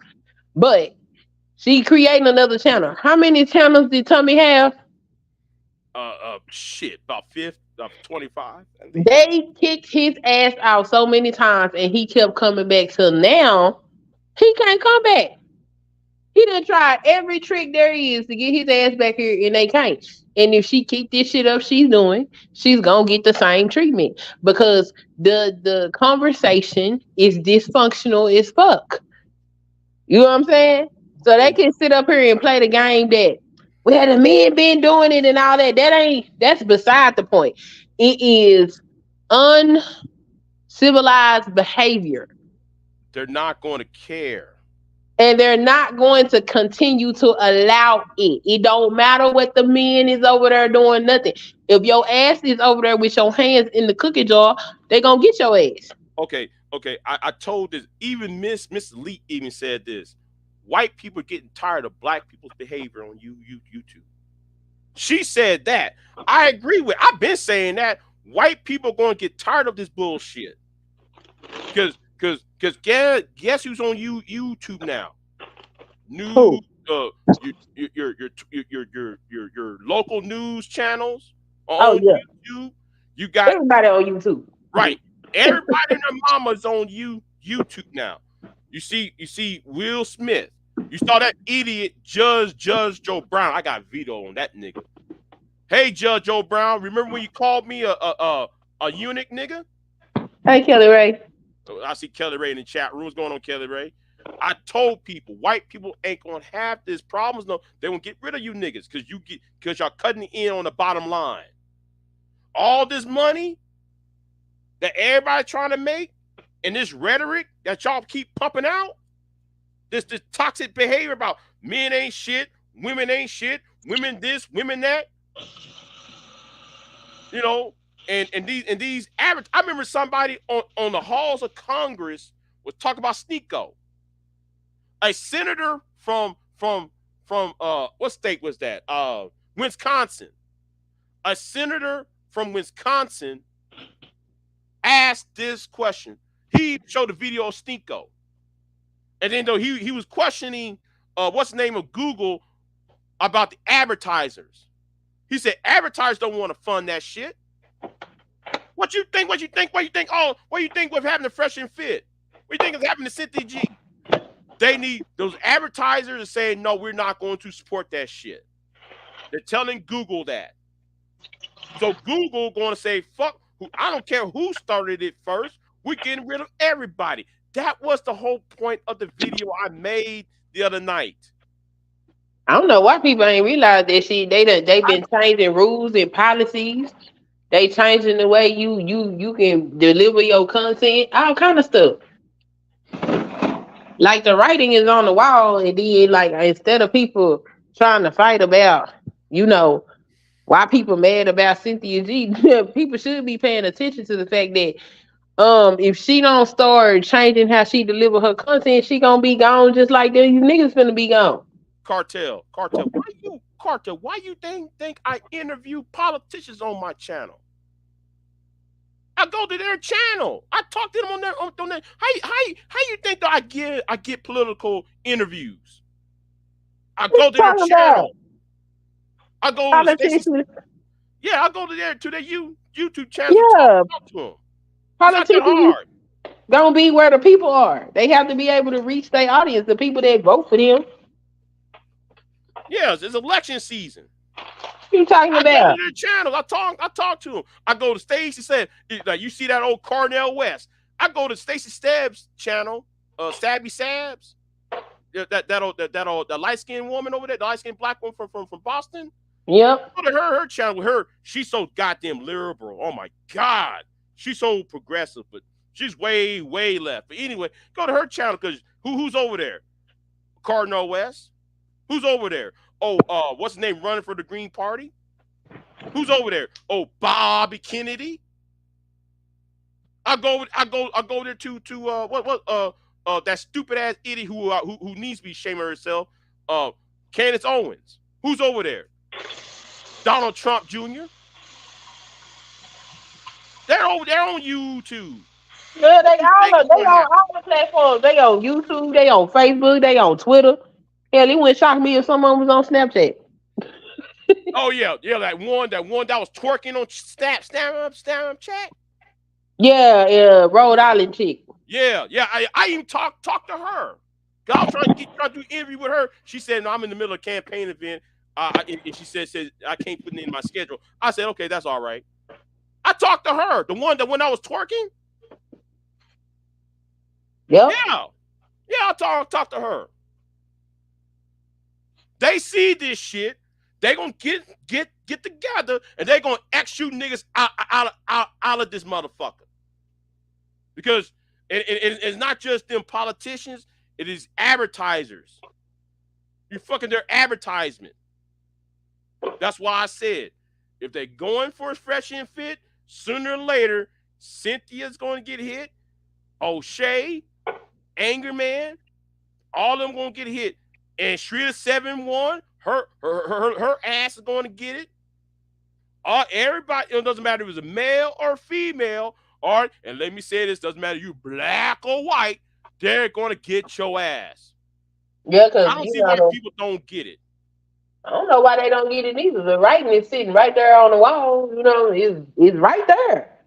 But she creating another channel. How many channels did Tommy have? Shit, about 25. They kicked his ass out so many times, and he kept coming back. Till now, he can't come back. He done tried every trick there is to get his ass back here, and they can't. And if she keep this shit up she's doing, she's gonna get the same treatment because the conversation is dysfunctional as fuck. You know what I'm saying? So they can sit up here and play the game that well the men been doing it and all that. That's beside the point. It is uncivilized behavior. They're not going to care. And they're not going to continue to allow it. It don't matter what the men is over there doing, nothing. If your ass is over there with your hands in the cookie jar, they gonna get your ass. Okay. I told this. Even Miss Lee even said this. White people are getting tired of black people's behavior on YouTube. She said that. I agree with. I've been saying that. White people are going to get tired of this bullshit. Because guess who's on YouTube now? News, your local news channels are on YouTube. You got everybody on YouTube. Right. Everybody and their mama's on YouTube now. You see Will Smith. You saw that idiot Judge Joe Brown. I got veto on that nigga. Hey Judge Joe Brown, remember when you called me a eunuch nigga? Hey Kelly Ray. I see Kelly Ray in the chat room. What's going on, Kelly Ray? I told people, white people ain't gonna have this problems. No, they gonna get rid of you niggas because y'all cutting in on the bottom line. All this money that everybody trying to make and this rhetoric that y'all keep pumping out, this toxic behavior about men ain't shit, women ain't shit, women this, women that, you know, and these average. I remember somebody on the halls of Congress was talking about Sneeko, a senator from what state was that? Wisconsin. A senator from Wisconsin asked this question. He showed a video of Sneeko. And then though he was questioning what's the name of Google about the advertisers. He said advertisers don't want to fund that shit. What you think? What you think what's happening to Fresh and Fit? What do you think is happening to Cynthia G? They need those advertisers to say, no, we're not going to support that shit. They're telling Google that. So Google going to say, fuck, I don't care who started it first. We're getting rid of everybody. That was the whole point of the video I made the other night. I don't know why people ain't realized that shit. They've been changing rules and policies. They changing the way you can deliver your content, all kind of stuff. Like the writing is on the wall, and then like instead of people trying to fight about, why people mad about Cynthia G, people should be paying attention to the fact that if she don't start changing how she deliver her content, she gonna be gone just like these niggas finna be gone. Cartel, why you think I interview politicians on my channel? I go to their channel. I talk to them on their. How you think that I get political interviews? I go to their channel. I go to Stacey. Politicians, Yeah, I go to their YouTube channel and yeah, talk to them. It's not that politicians hard. gonna be where the people are. They have to be able to reach their audience, the people that vote for them. Yes, it's election season. What you talking I go to about? their channels. I talk to them. I go to Stacey said, like you see that old Cornell West. I go to Stacey Stabs channel, Stabby Sabs. That light skinned woman over there, the light skinned black one from Boston. Yep. Go to her channel with her. She's so goddamn liberal. Oh my god, she's so progressive, but she's way left. But anyway, go to her channel because who's over there? Cardinal West. Who's over there? Oh, what's his name running for the Green Party? Who's over there? Oh, Bobby Kennedy. I go there to that stupid ass idiot who needs to be ashamed of herself. Candace Owens. Who's over there? Donald Trump Jr. They're over there on YouTube. Yeah, they on all the platforms. They on YouTube, they on Facebook, they on Twitter. Hell, it wouldn't shock me if someone was on Snapchat. Oh yeah, that one that was twerking on Snapchat. Yeah, Rhode Island chick. Yeah. I even talked to her. I was trying to do an interview with her. She said, "No, I'm in the middle of a campaign event." And she said I can't put it in my schedule. I said, "Okay, that's all right." I talked to her, the one that when I was twerking. Yep. Yeah, I talk to her. They see this shit. They gonna get together and they gonna X you niggas out of this motherfucker. Because it's not just them politicians, it is advertisers. You're fucking their advertisement. That's why I said, if they're going for a fresh and fit, sooner or later, Cynthia's going to get hit. O'Shea, Anger Man, all of them going to get hit. And Shrita 7-1, her ass is going to get it. Everybody, it doesn't matter if it's a male or female, or, and let me say this, doesn't matter if you're black or white, they're going to get your ass. Yeah, because I don't see why people don't get it. I don't know why they don't get it either. The writing is sitting right there on the wall. You know, it's right there.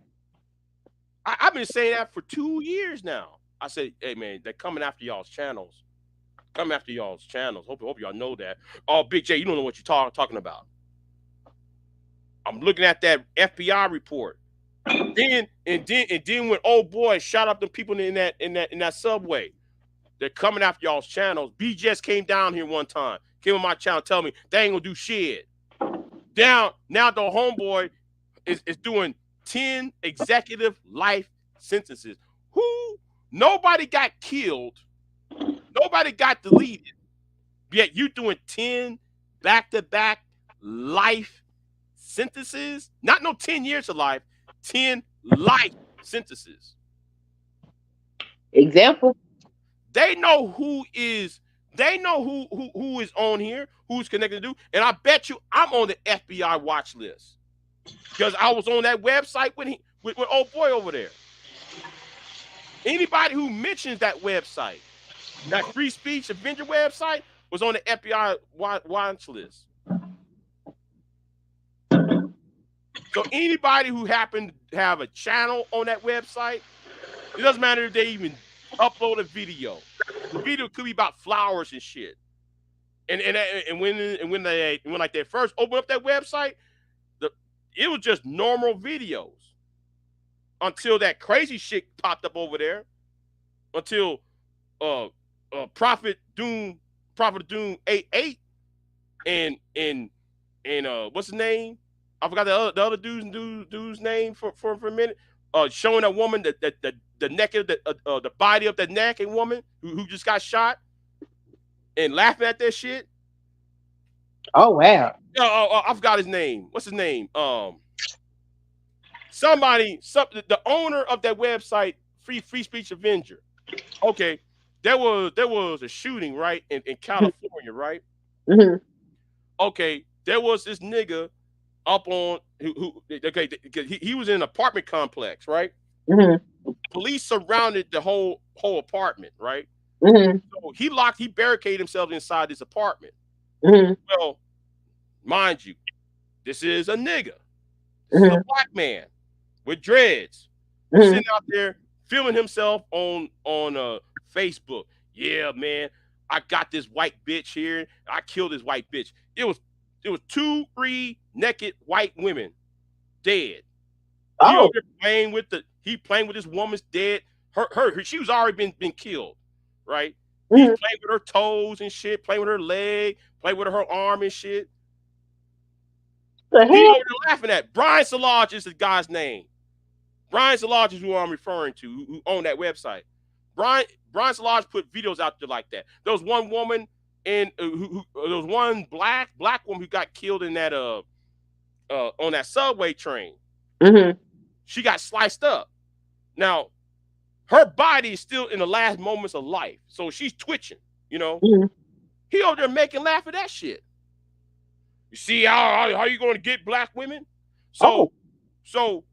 I've been saying that for 2 years now. I said, hey man, they're coming after y'all's channels. Coming after y'all's channels. Hope y'all know that. Oh, Big J, you don't know what you're talking about. I'm looking at that FBI report. Then when old boy shot up the people in that subway, they're coming after y'all's channels. BIGJ came down here one time, came on my channel, telling me they ain't gonna do shit. Now the homeboy is doing 10 executive life sentences. Nobody got killed, nobody got deleted. Yet you doing 10 back-to-back life sentences, not no 10 years of life, 10 life sentences. Example. They know who is on here, who's connected to, and I bet you I'm on the FBI watch list because I was on that website with old boy over there. Anybody who mentions that website, that free speech Avenger website, was on the FBI watch list. So anybody who happened to have a channel on that website, it doesn't matter if they even upload a video. The video could be about flowers and shit. And when they first opened up that website, it was just normal videos until that crazy shit popped up over there. Until Prophet Doom 88 and what's his name? I forgot the other dude's name for a minute. Showing a woman the neck of the body of that naked woman who just got shot, and laughing at that shit. Oh wow! I forgot his name. What's his name? The owner of that website, Free Speech Avenger. Okay, there was a shooting right in California, right? Mm-hmm. Okay, there was this nigga up on he was in an apartment complex, right? Mm-hmm. Police surrounded the whole apartment, right? Mm-hmm. So he barricaded himself inside this apartment. Mm-hmm. Well, Mind you, this is a nigga. This is a Mhm. black man with dreads Mhm. sitting out there filming himself on Facebook. Yeah, man, I got this white bitch here. I killed this white bitch. It was two, three naked white women dead. He over Oh. there playing with this woman's dead. She was already been killed, right? He's Mhm. playing with her toes and shit, playing with her leg, playing with her arm and shit. The He hell? over there laughing at Brian Salage is the guy's name. Brian Salage is who I'm referring to, who owned that website. Brian Brian Salage put videos out there like that. There was one woman in there was one black woman who got killed in that on that subway train. Mhm. She got sliced up. Now her body is still in the last moments of life, so she's twitching. You know, Mhm. he over there making laugh at that shit. You see how you going to get black women? Oh. So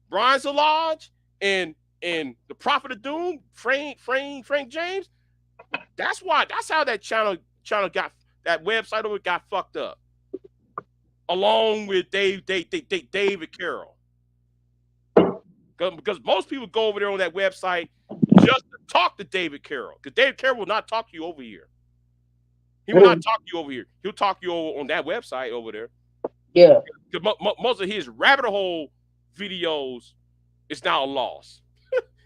Brian Zalage and the Prophet of Doom, Frank James. That's how that channel got that website over got fucked up. Along with David Carroll. Because most people go over there on that website just to talk to David Carroll. Because David Carroll will not talk to you over here. He will not Mhm. talk to you over here. He'll talk to you over on that website over there. Yeah. Because most of his rabbit hole videos is now lost.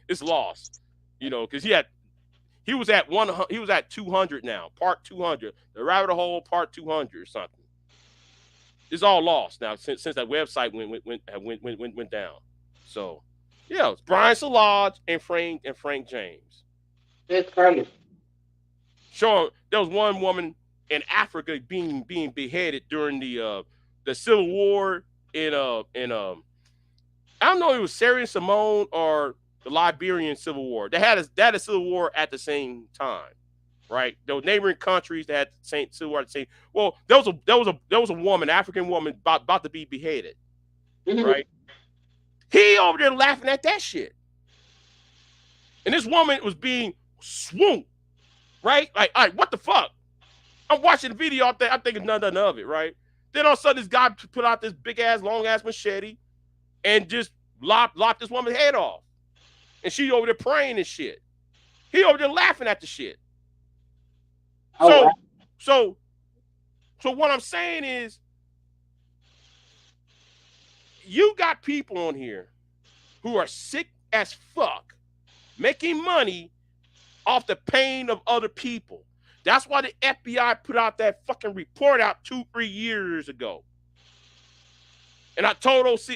It's lost. You know, because he was at 200 now, part 200. The rabbit hole part 200 or something. It's all lost now since that website went down. So yeah, it's Brian Salage and Frank James. That's crazy. Sure, there was one woman in Africa being beheaded during the Civil War in I don't know if it was Syrian Simone or the Liberian Civil War. They had a Civil War at the same time, right? There were neighboring countries that had the same Civil War at the same. Well, there was a woman, African woman, about to be beheaded, Mhm. right? He over there laughing at that shit, and this woman was being swooped, right? Like, all right, what the fuck? I'm watching the video. I'm thinking nothing of it, right? Then all of a sudden, this guy put out this big ass, long ass machete and just lopped this woman's head off. And she over there praying and shit. He over there laughing at the shit. Oh wow. So, so, so what I'm saying is, you got people on here who are sick as fuck, making money off the pain of other people. That's why the FBI put out that fucking report out 2, 3 years ago. And I told BJs,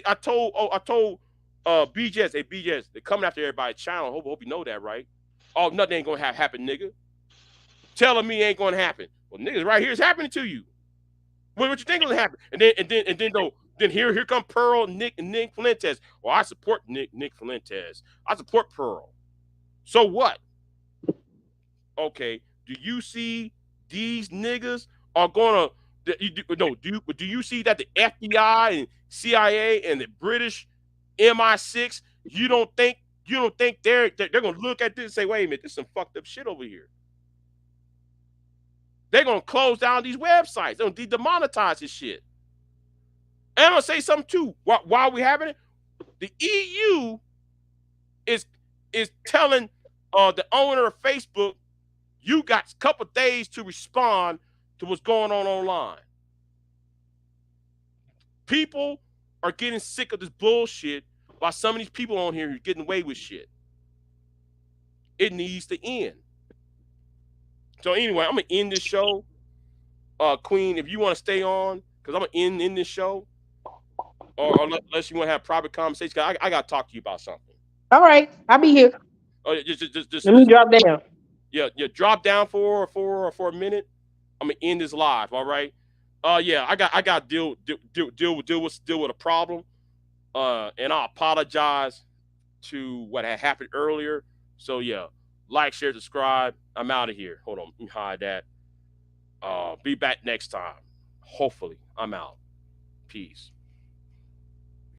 hey BJs, they're coming after everybody's channel. Hope you know that, right? Oh, nothing ain't gonna happen, nigga. Telling me ain't gonna happen. Well, niggas, right here is happening to you. What you think gonna happen? And then here come Pearl, Nick, and Nick Fuentes. Well, I support Nick Fuentes. I support Pearl. So what? Okay. Do you see these niggas are gonna? No. Do you see that the FBI and CIA and the British MI6? You don't think they're gonna look at this and say, wait a minute, this is some fucked up shit over here. They're gonna close down these websites. They're gonna demonetize this shit. And I'm gonna say something too. While we having it, the EU is telling the owner of Facebook, you got a couple days to respond to what's going on online. People are getting sick of this bullshit while some of these people on here are getting away with shit. It needs to end. So anyway, I'm gonna end this show. Queen, if you want to stay on, because I'm gonna end this show, or unless you want to have private conversation, I gotta talk to you about something. All right, I'll be here. Oh, yeah, just Let me drop down. yeah, drop down for a minute. I'm gonna end this live. All right. Yeah, I got to deal with a problem. And I apologize to what had happened earlier. So yeah, like, share, subscribe. I'm out of here. Hold on, let me hide that. Be back next time. Hopefully, I'm out. Peace.